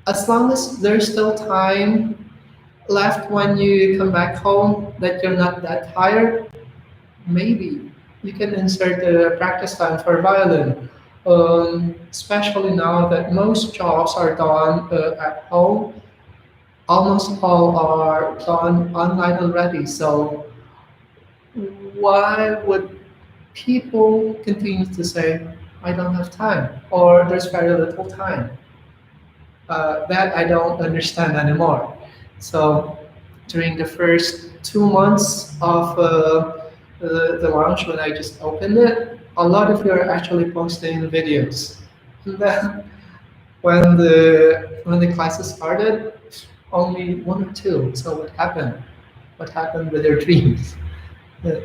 as long as there's still time left when you come back home that you're not that tired, maybe you can insert a practice time for violin. Especially now that most jobs are done at home, almost all are done online already. So why would people continue to say, I don't have time, or there's very little time? That I don't understand anymore. So during the first 2 months of the launch, when I just opened it, a lot of you are actually posting videos. And then when the classes started, only one or two. So what happened? What happened with their dreams? Uh,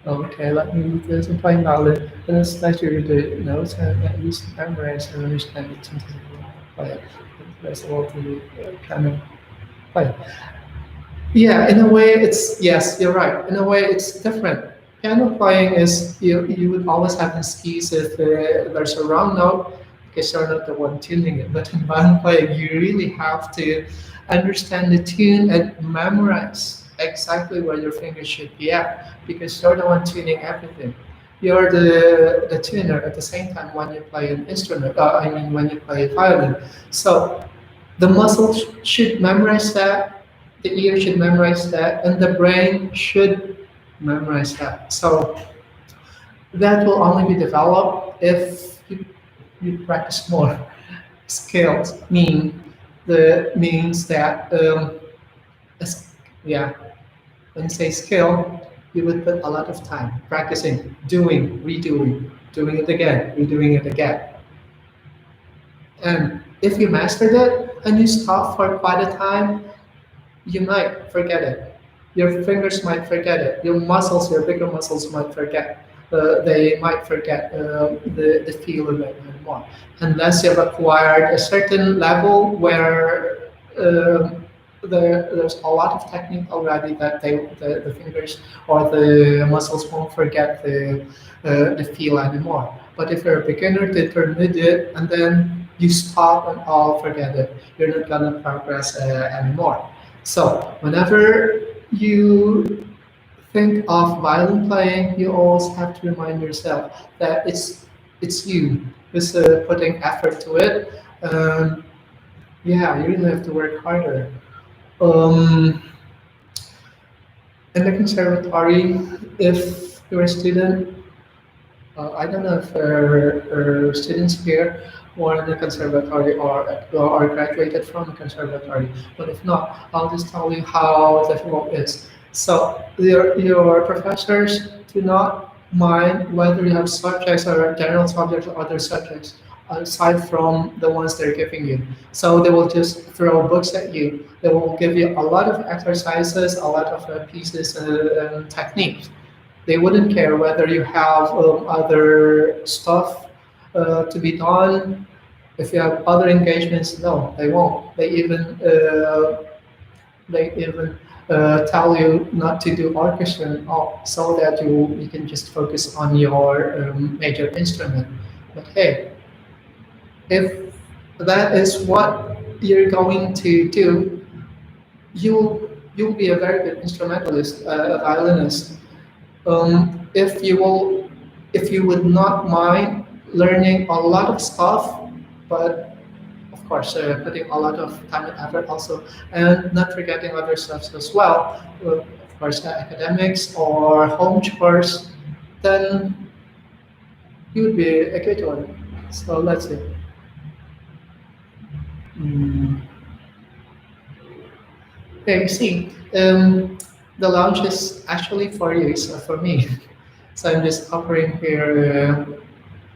Okay, let me read this and find out it. And it's like you read the notes and at least memorize and understand it. Like, that's all the kind of like. Yeah, in a way, it's yes, you're right. In a way, it's different. Piano playing is you would always have an excuse if there's a wrong note because you're not the one tuning it. But in violin playing, you really have to understand the tune and memorize exactly where your fingers should be at because you're the one tuning everything. You're the tuner at the same time when you play an instrument. I mean, when you play violin. So the muscles should memorize that, the ear should memorize that, and the brain should memorize that. So that will only be developed if you practice more. Skills means that yeah, when you say skill, you would put a lot of time practicing, doing, redoing, doing it again, redoing it again. And if you mastered it and you stop for quite a time, you might forget it. Your fingers might forget it. Your muscles, your bigger muscles might forget. They might forget the feel of it and more. Unless you've acquired a certain level where there's a lot of technique already that the fingers or the muscles won't forget the feel anymore. But if you're a beginner to intermediate and then you stop and all forget it, you're not gonna progress anymore. So whenever you think of violin playing, you always have to remind yourself that it's you who's putting effort to it. Yeah, you really have to work harder. Um, in the conservatory, if you're a student, I don't know if students here were in the conservatory or graduated from the conservatory, but if not, I'll just tell you how difficult it is. So your professors do not mind whether you have subjects or general subjects or other subjects aside from the ones they're giving you. So they will just throw books at you. They will give you a lot of exercises, a lot of pieces and techniques. They wouldn't care whether you have other stuff to be done. If you have other engagements, no, they won't. They even tell you not to do orchestra and all, so that you can just focus on your major instrument. But hey, if that is what you're going to do, you'll be a very good instrumentalist, a violinist. If you will, if you would not mind learning a lot of stuff, but of course putting a lot of time and effort also, and not forgetting other stuff as well, of course academics or home chores, then you would be a good one. So let's see. Mm. Okay, you see, the launch is actually for you, so for me. So I'm just offering here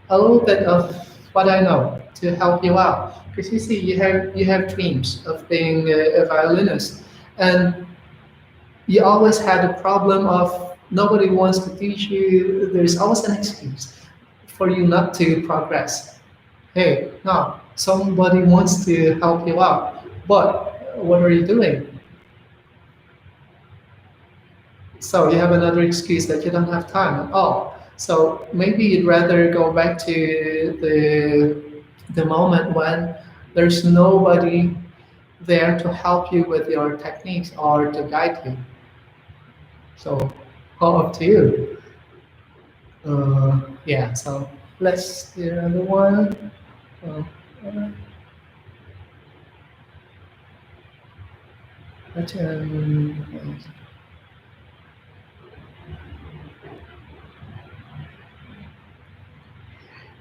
a little bit of what I know to help you out. Because you see, you have dreams of being a violinist, and you always had a problem of nobody wants to teach you. There's always an excuse for you not to progress. Hey, no, somebody wants to help you out, but what are you doing? So you have another excuse that you don't have time at all. So maybe you'd rather go back to the moment when there's nobody there to help you with your techniques or to guide you. So all up to you. Yeah. So let's do another one. Uh, uh, let's,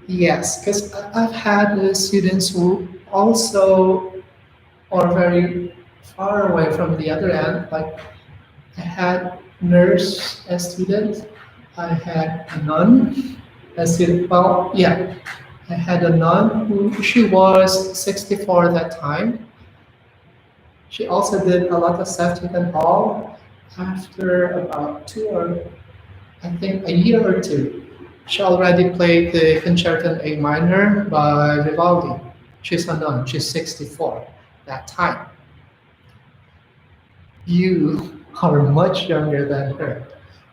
yes, because I've had students who also are very far away from the other end. Like I had nurse as student, I had a nun as student. Well, yeah, I had a nun who she was 64 at that time. She also did a lot of septic and all. After about two or I think a year or two, she already played the Concerto in A minor by Vivaldi. She's a nun. She's 64 that time. You are much younger than her,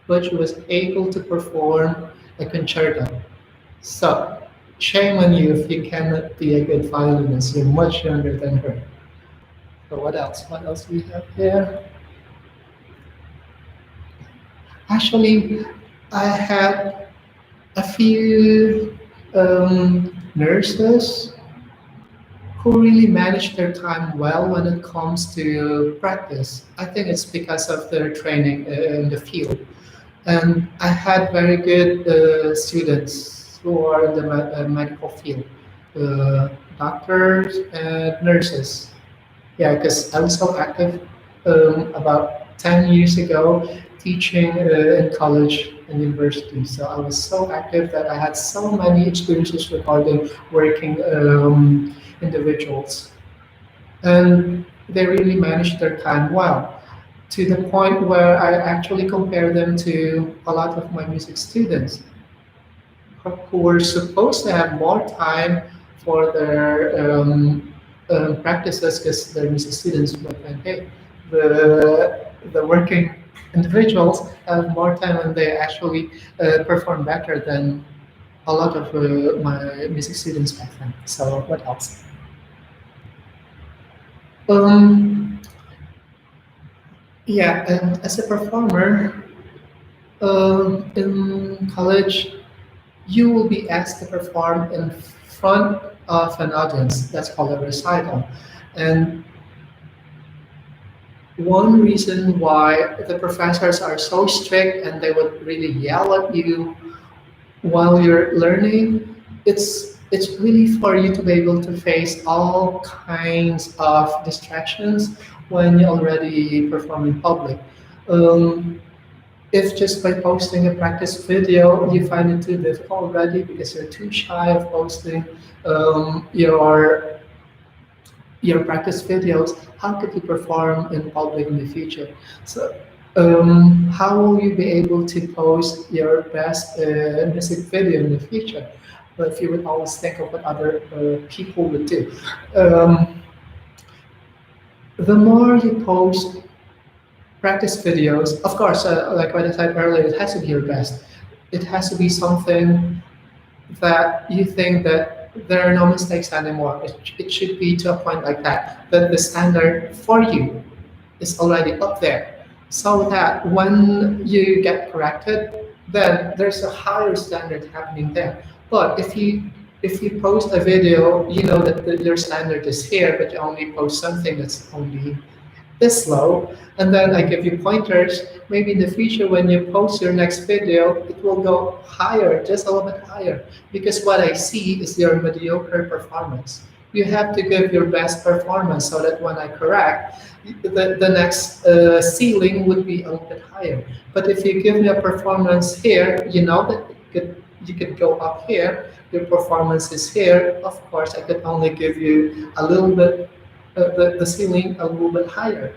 but she was able to perform a concerto. So, shame on you if you cannot be a good violinist. You're much younger than her. So, what else? What else do we have here? Actually, I had a few nurses who really manage their time well when it comes to practice. I think it's because of their training in the field. And I had very good students who are in the medical field, doctors and nurses. Yeah, because I was so active about 10 years ago teaching in college and university. So I was so active that I had so many experiences regarding working individuals. And they really managed their time well to the point where I actually compare them to a lot of my music students who were supposed to have more time for their practices because they're music students, but then hey, the working individuals have more time and they actually perform better than a lot of my music students back then. So what else? Um, yeah, and as a performer in college, you will be asked to perform in front of an audience. That's called a recital. And one reason why the professors are so strict and they would really yell at you while you're learning, it's really for you to be able to face all kinds of distractions when you already perform in public. Um, if just by posting a practice video you find it too difficult already because you're too shy of posting your practice videos, how could you perform in public in the future? So, how will you be able to post your best music video in the future? But if you would always think of what other people would do. Um, the more you post practice videos, of course, like what I said earlier, it has to be your best. It has to be something that you think that there are no mistakes anymore. It should be to a point like that, that the standard for you is already up there. So that when you get corrected, then there's a higher standard happening there. But if you post a video, you know that your standard is here, but you only post something that's only this low, and then I give you pointers. Maybe in the future, when you post your next video, it will go higher, just a little bit higher, because what I see is your mediocre performance. You have to give your best performance so that when I correct, the next ceiling would be a little bit higher. But if you give me a performance here, you know that you could go up here. Your performance is here. Of course, I could only give you a little bit the ceiling a little bit higher.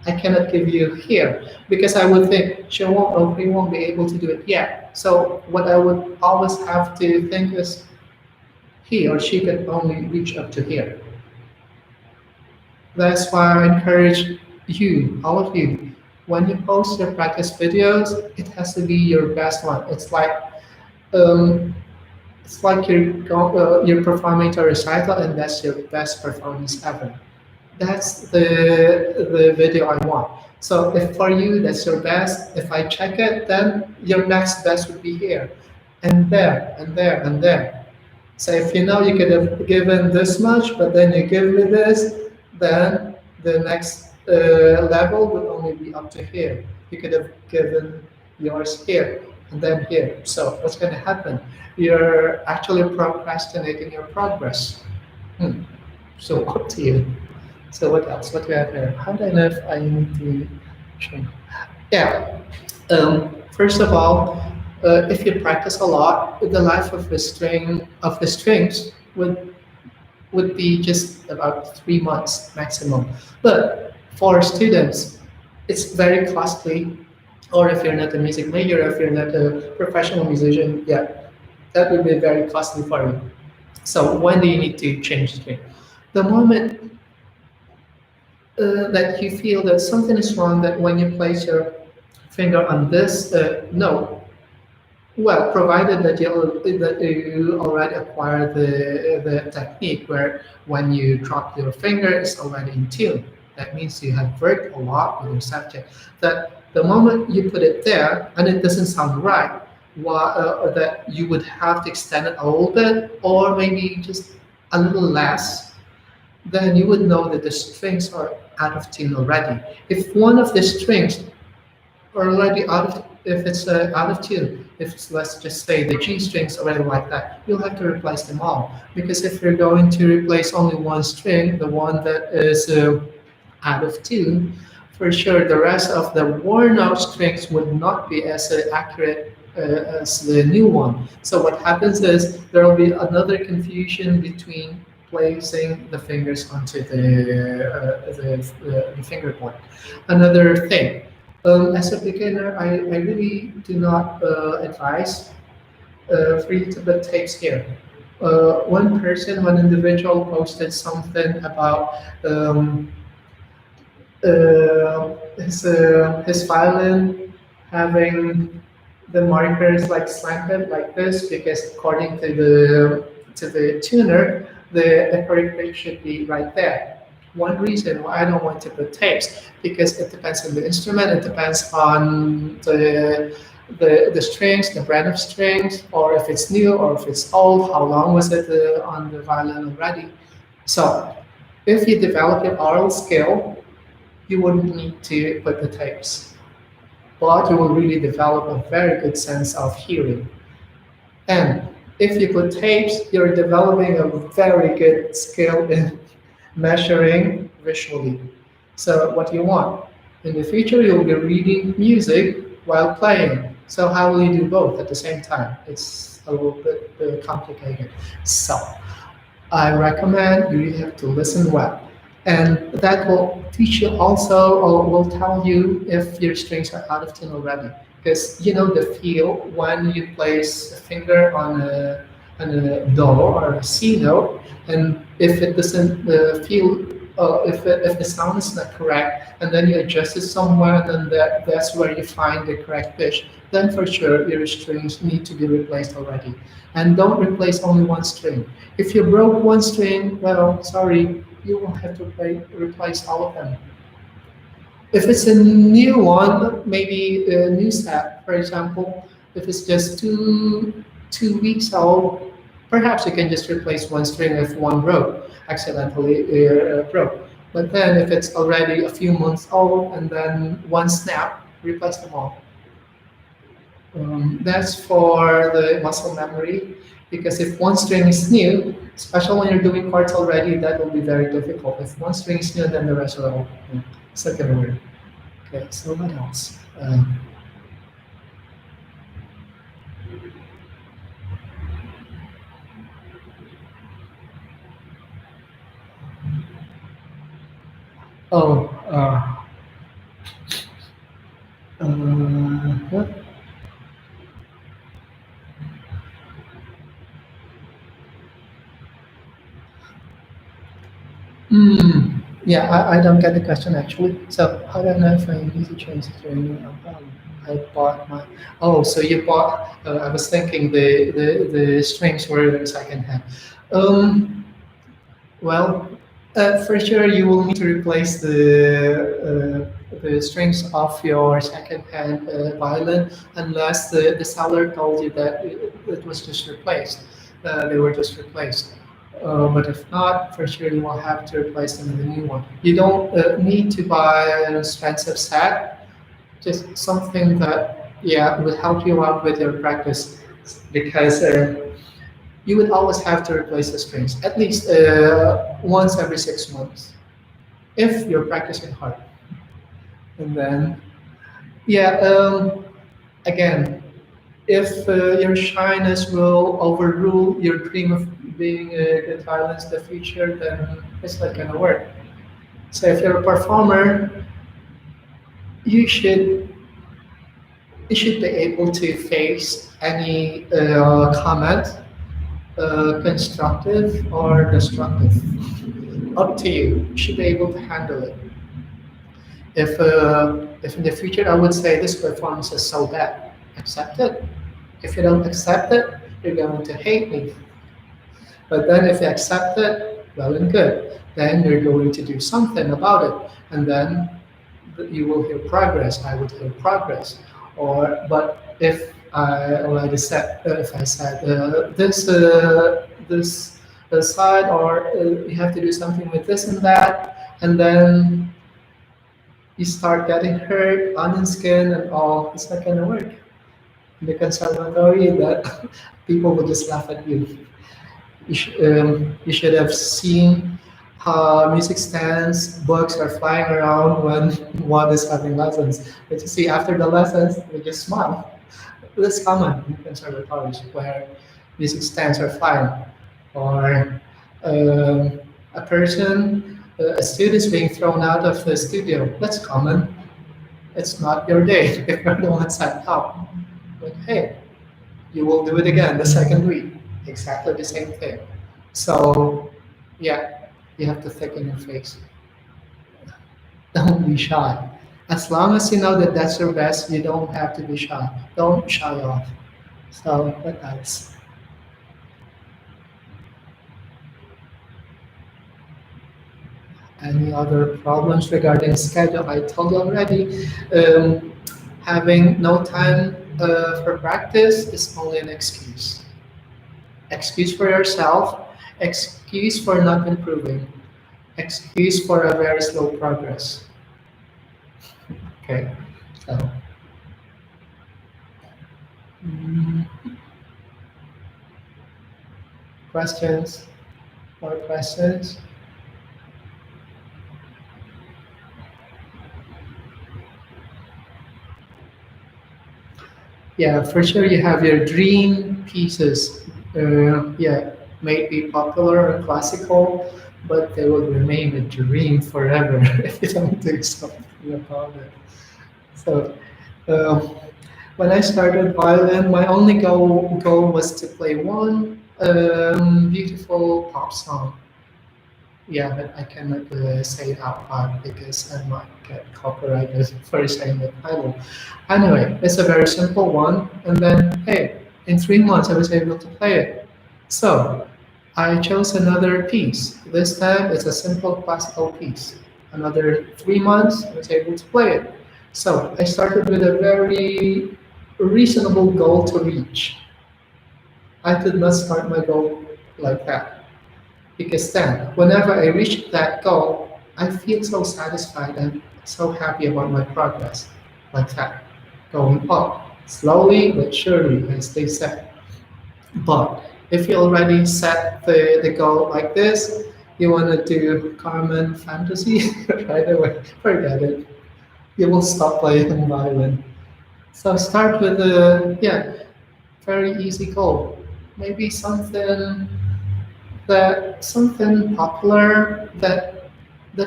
I cannot give you here because I would think she won't or he won't be able to do it yet. So what I would always have to think is he or she can only reach up to here. That's why I encourage you, all of you, when you post your practice videos, it has to be your best one. Um, it's like you're performing to a recital, and that's your best performance ever. That's the video I want. So if for you that's your best, if I check it, then your next best would be here, and there, and there, and there. So if you know you could have given this much, but then you give me this, then the next level would only be up to here. You could have given yours here and then here. So what's going to happen? You're actually procrastinating your progress. Hmm. So up to you. So what else? What do we have here? How do I know if I need to change? Yeah. First of all, if you practice a lot, the life of the strings would be just about 3 months maximum. But for students, it's very costly. Or if you're not a music major, if you're not a professional musician, yeah, that would be very costly for you. So when do you need to change string? The moment that you feel that something is wrong, that when you place your finger on this note, well, provided that you already acquire the technique where when you drop your finger, it's already in tune. That means you have worked a lot with your subject. That the moment you put it there and it doesn't sound right, that you would have to extend it a little bit or maybe just a little less, then you would know that the strings are out of tune already. If one of the strings are already out of, if it's out of tune, if it's, let's just say the G strings already like that, you'll have to replace them all. Because if you're going to replace only one string, the one that is out of tune, for sure the rest of the worn out strings would not be as accurate as the new one. So what happens is there will be another confusion between placing the fingers onto the fingerboard. Another thing, as a beginner, I really do not advise for you to put tapes here. One individual posted something about his violin having the markers like slanted like this because according to the tuner, the correct pitch should be right there. One reason why I don't want to put tapes because it depends on the instrument, it depends on the strings, the brand of strings, or if it's new or if it's old, how long was it on the violin already. So if you develop your oral skill, you wouldn't need to put the tapes, but you will really develop a very good sense of hearing. And if you put tapes, you're developing a very good skill in measuring visually. So what you want? In the future, you'll be reading music while playing. So how will you do both at the same time? It's a little bit complicated. So I recommend you really have to listen well. And that will teach you also, or will tell you if your strings are out of tune already. Because you know the feel when you place a finger on a do or a C note, and if it doesn't feel, if the sound is not correct, and then you adjust it somewhere, then that's where you find the correct pitch. Then for sure your strings need to be replaced already. And don't replace only one string. If you broke one string, well, sorry, you will have to replace all of them. If it's a new one, maybe a new set, for example, if it's just 2 weeks old, perhaps you can just replace one string if one broke, accidentally broke. But then if it's already a few months old and then one snap, replace them all. That's for the muscle memory, because if one string is new, especially when you're doing chords already, that will be very difficult. If one string is new, then the rest are all second order. Okay, so what else? Oh, Uh, yeah, I don't get the question actually. So how do I know if I need to change the training? I bought my. Oh, so you bought? I was thinking the strings were in second hand. Um, well, for sure you will need to replace the strings of your second-hand violin unless the seller told you that it was just replaced. They were just replaced. But if not, for sure you will have to replace them with a new one. You don't need to buy an expensive set, just something that yeah will help you out with your practice because you would always have to replace the strings at least once every 6 months if you're practicing hard. And then, yeah, again, if your shyness will overrule your dream of being a good violinist in the future, then it's not gonna work. So if you're a performer, you should you should be able to face any comment, constructive or destructive. Up to you. You should be able to handle it. If in the future I would say this performance is so bad, accept it. If you don't accept it, you're going to hate me. But then if you accept it, well and good. Then you're going to do something about it, and then you will hear progress. I would hear progress. Or but if I already said, if I said this side, or you have to do something with this and that, and then you start getting hurt, onion skin and all, it's not gonna work. In the conservatory, that people will just laugh at you. You should have seen how music stands, books are flying around when one is having lessons. But you see, after the lessons, they just smile. That's common in conservatories where music stands are flying, or a person, a student is being thrown out of the studio. That's common. It's not your day if you're the one sent out. But hey, you will do it again the second week. Exactly the same thing. So, yeah, you have to thicken your face. Don't be shy. As long as you know that that's your best, you don't have to be shy. Don't shy off. So, what else? Any other problems regarding schedule? I told you already. Having no time for practice is only an excuse. Excuse for yourself, excuse for not improving, excuse for a very slow progress. Okay, so mm, questions? More questions? Yeah, for sure you have your dream pieces. Yeah, may be popular or classical, but they will remain a dream forever if you don't do something about it. So, uh, when I started violin, my only goal was to play one beautiful pop song. Yeah, but I cannot say it out loud because I might get copyrighted for saying the title. Anyway, it's a very simple one, and then hey, in 3 months I was able to play it. So I chose another piece. This time it's a simple classical piece. Another 3 months I was able to play it. So I started with a very reasonable goal to reach. I did not start my goal like that. Because then, whenever I reach that goal, I feel so satisfied and so happy about my progress. Like that. Going up, slowly but surely, as they said. But if you already set the goal like this, you want to do Carmen Fantasy right away, forget it. You will stop playing violin. So start with a yeah, very easy goal. Maybe something popular that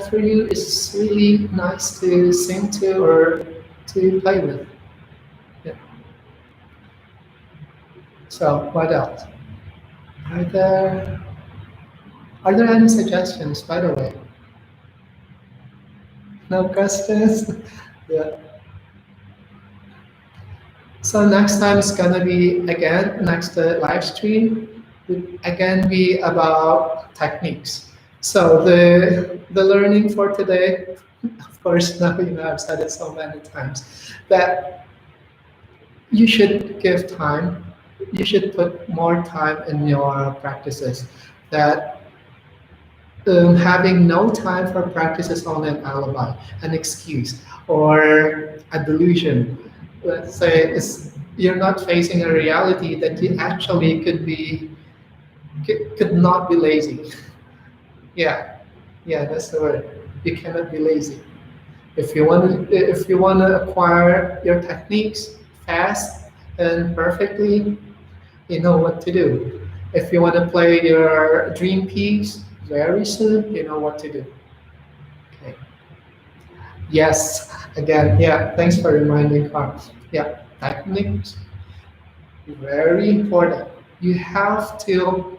for you is really nice to sing to or to play with. Yeah. So what else? Are there are there any suggestions, by the way? No questions? Yeah. So next time it's gonna be again next live stream will again be about techniques. So the learning for today, of course, now you know I've said it so many times that you should give time. You should put more time in your practices. That having no time for practice is only an alibi, an excuse, or a delusion. Let's say you're not facing a reality that you actually could not be lazy. Yeah, yeah, that's the word. You cannot be lazy. If you want to acquire your techniques fast and perfectly, you know what to do. If you want to play your dream piece very soon, you know what to do. Okay. Yes, again, yeah, thanks for reminding, Carl. Yeah, techniques, very important. You have to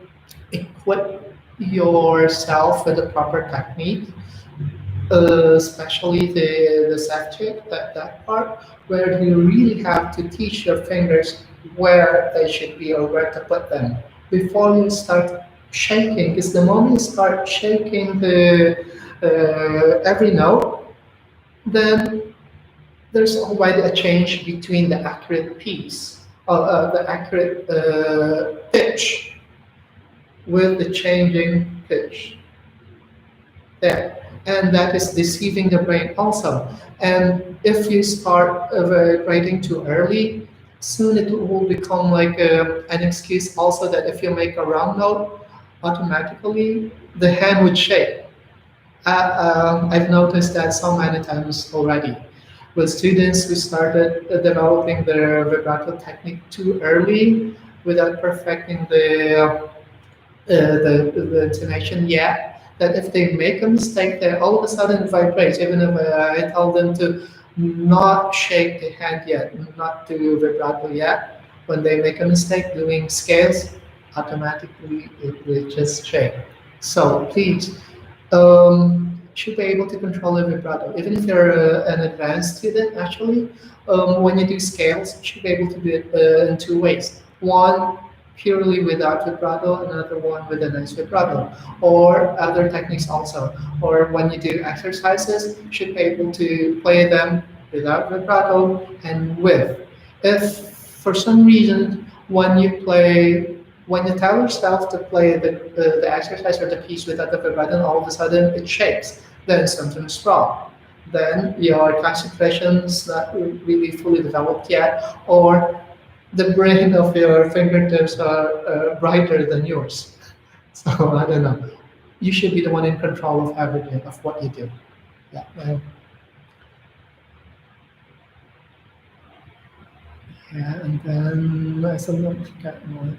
equip yourself with the proper technique, especially the subject, that part, where you really have to teach your fingers where they should be or where to put them before you start shaking. Because the moment you start shaking every note, then there's already a change between the accurate piece, the accurate pitch with the changing pitch there. And that is deceiving the brain also. And if you start vibrating too early, soon it will become like an excuse also that if you make a wrong note, automatically the hand would shake. I've noticed that so many times already with students who started developing their vibrato technique too early without perfecting the intonation yet. That if they make a mistake, they all of a sudden vibrate. Even if I tell them to not shake the hand yet, not do vibrato yet, when they make a mistake doing scales, automatically it will just shake. So please should be able to control a vibrato. Even if you're an advanced student, actually, when you do scales, you should be able to do it in two ways. One, purely without vibrato, another one with a nice vibrato, or other techniques also. Or when you do exercises, you should be able to play them without vibrato and with. If for some reason when you play when you tell yourself to play the exercise or the piece without the vibrato, all of a sudden it shakes, then something's wrong. Then your concentration's not really fully developed yet, or the brain of your fingertips are brighter than yours. So I don't know. You should be the one in control of everything, of what you do. Yeah. Yeah, and then I sometimes forget more.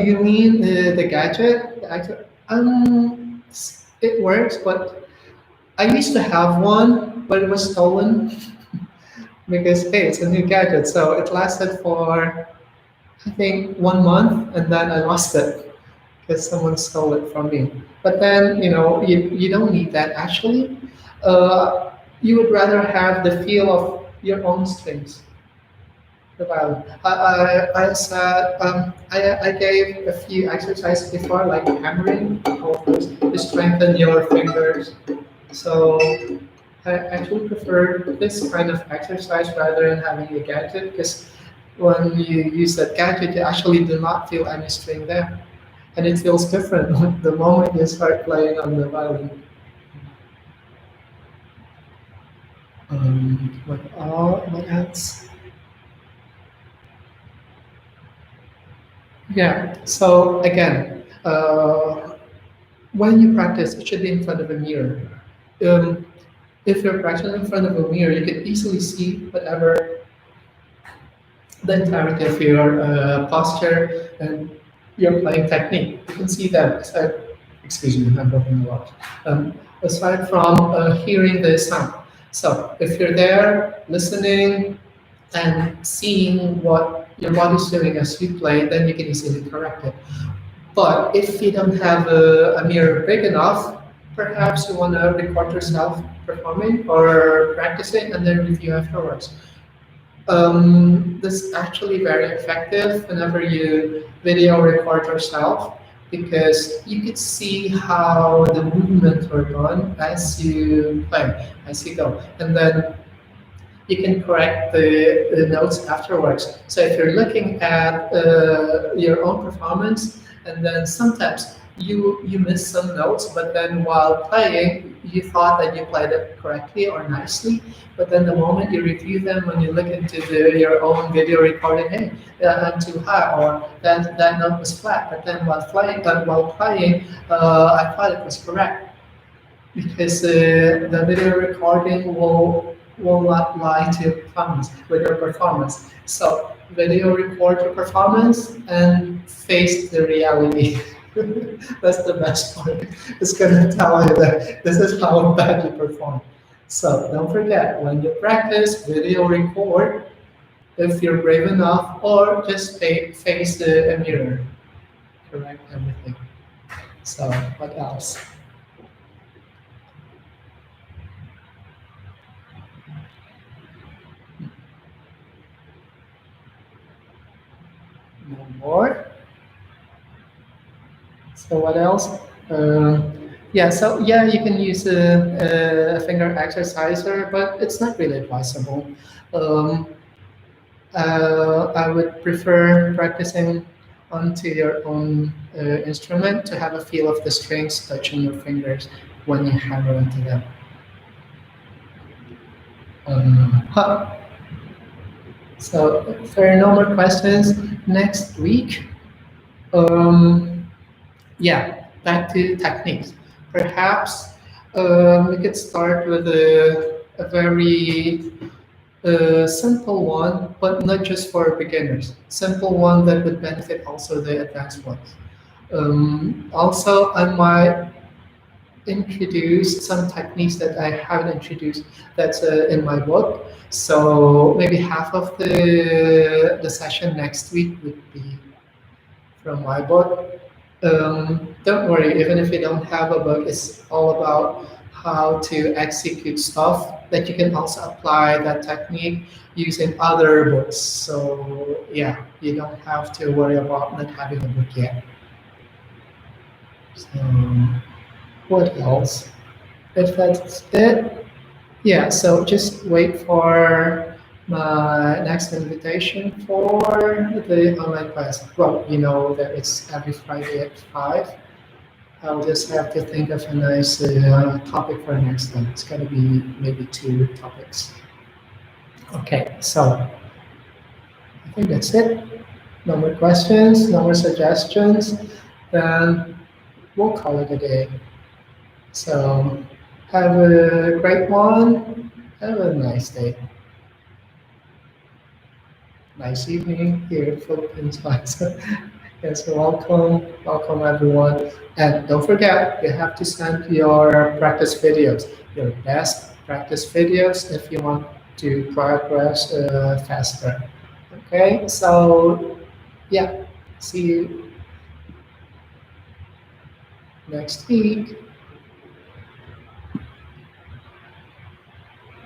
You mean the gadget? It works, but I used to have one, but it was stolen because hey, it's a new gadget, so it lasted for I think 1 month, and then I lost it because someone stole it from me. But then you don't need that actually. You would rather have the feel of your own strings. The violin. I said I gave a few exercises before, like hammering, all those, to strengthen your fingers. So I actually prefer this kind of exercise rather than having a gadget because when you use that gadget, you actually do not feel any string there, and it feels different the moment you start playing on the violin. What else? Yeah. So again, when you practice, it should be in front of a mirror. Um, if you're practicing in front of a mirror, you can easily see whatever the entirety of your posture and your playing technique. You can see them. Excuse me, I'm broken a lot. Aside from hearing the sound. So if you're there listening and seeing what your body's doing as you play, then you can easily correct it. But if you don't have a mirror big enough, perhaps you want to record yourself performing or practicing and then review afterwards. This is actually very effective whenever you video record yourself because you could see how the movements are done as you play, as you go. And then you can correct the notes afterwards. So if you're looking at your own performance, and then sometimes you miss some notes, but then while playing, you thought that you played it correctly or nicely, but then the moment you review them, when you look into your own video recording, hey, I'm too high, or that note was flat, but then while playing, I thought it was correct because the video recording will not lie to your performance with your performance. So video record your performance and face the reality. That's the best part. It's gonna tell you that this is how bad you perform. So don't forget when you practice, video record if you're brave enough, or just face a mirror. Correct everything. So what else? No more. So what else? Yeah, so yeah, you can use a finger exerciser, but it's not really advisable. Um, I would prefer practicing onto your own instrument to have a feel of the strings touching your fingers when you hammer into them. Huh. So if there are no more questions next week, um, yeah, back to techniques. Perhaps we could start with a very simple one, but not just for beginners. Simple one that would benefit also the advanced ones. Also, I might introduce some techniques that I haven't introduced that's in my book. So maybe half of the session next week would be from my book. Don't worry, even if you don't have a book, it's all about how to execute stuff that you can also apply that technique using other books. So yeah, you don't have to worry about not having a book yet. So what else? If that's it, yeah, so just wait for my next invitation for the online class. Well, you know that it's every Friday at 5. I'll just have to think of a nice topic for next time. It's going to be maybe 2 topics. Okay, so I think that's it. No more questions, no more suggestions. Then we'll call it a day. So have a great one. Have a nice day. Nice evening here in Philippines. Yes, welcome everyone. And don't forget, you have to send your practice videos, your best practice videos if you want to progress faster. Okay, so yeah, see you next week.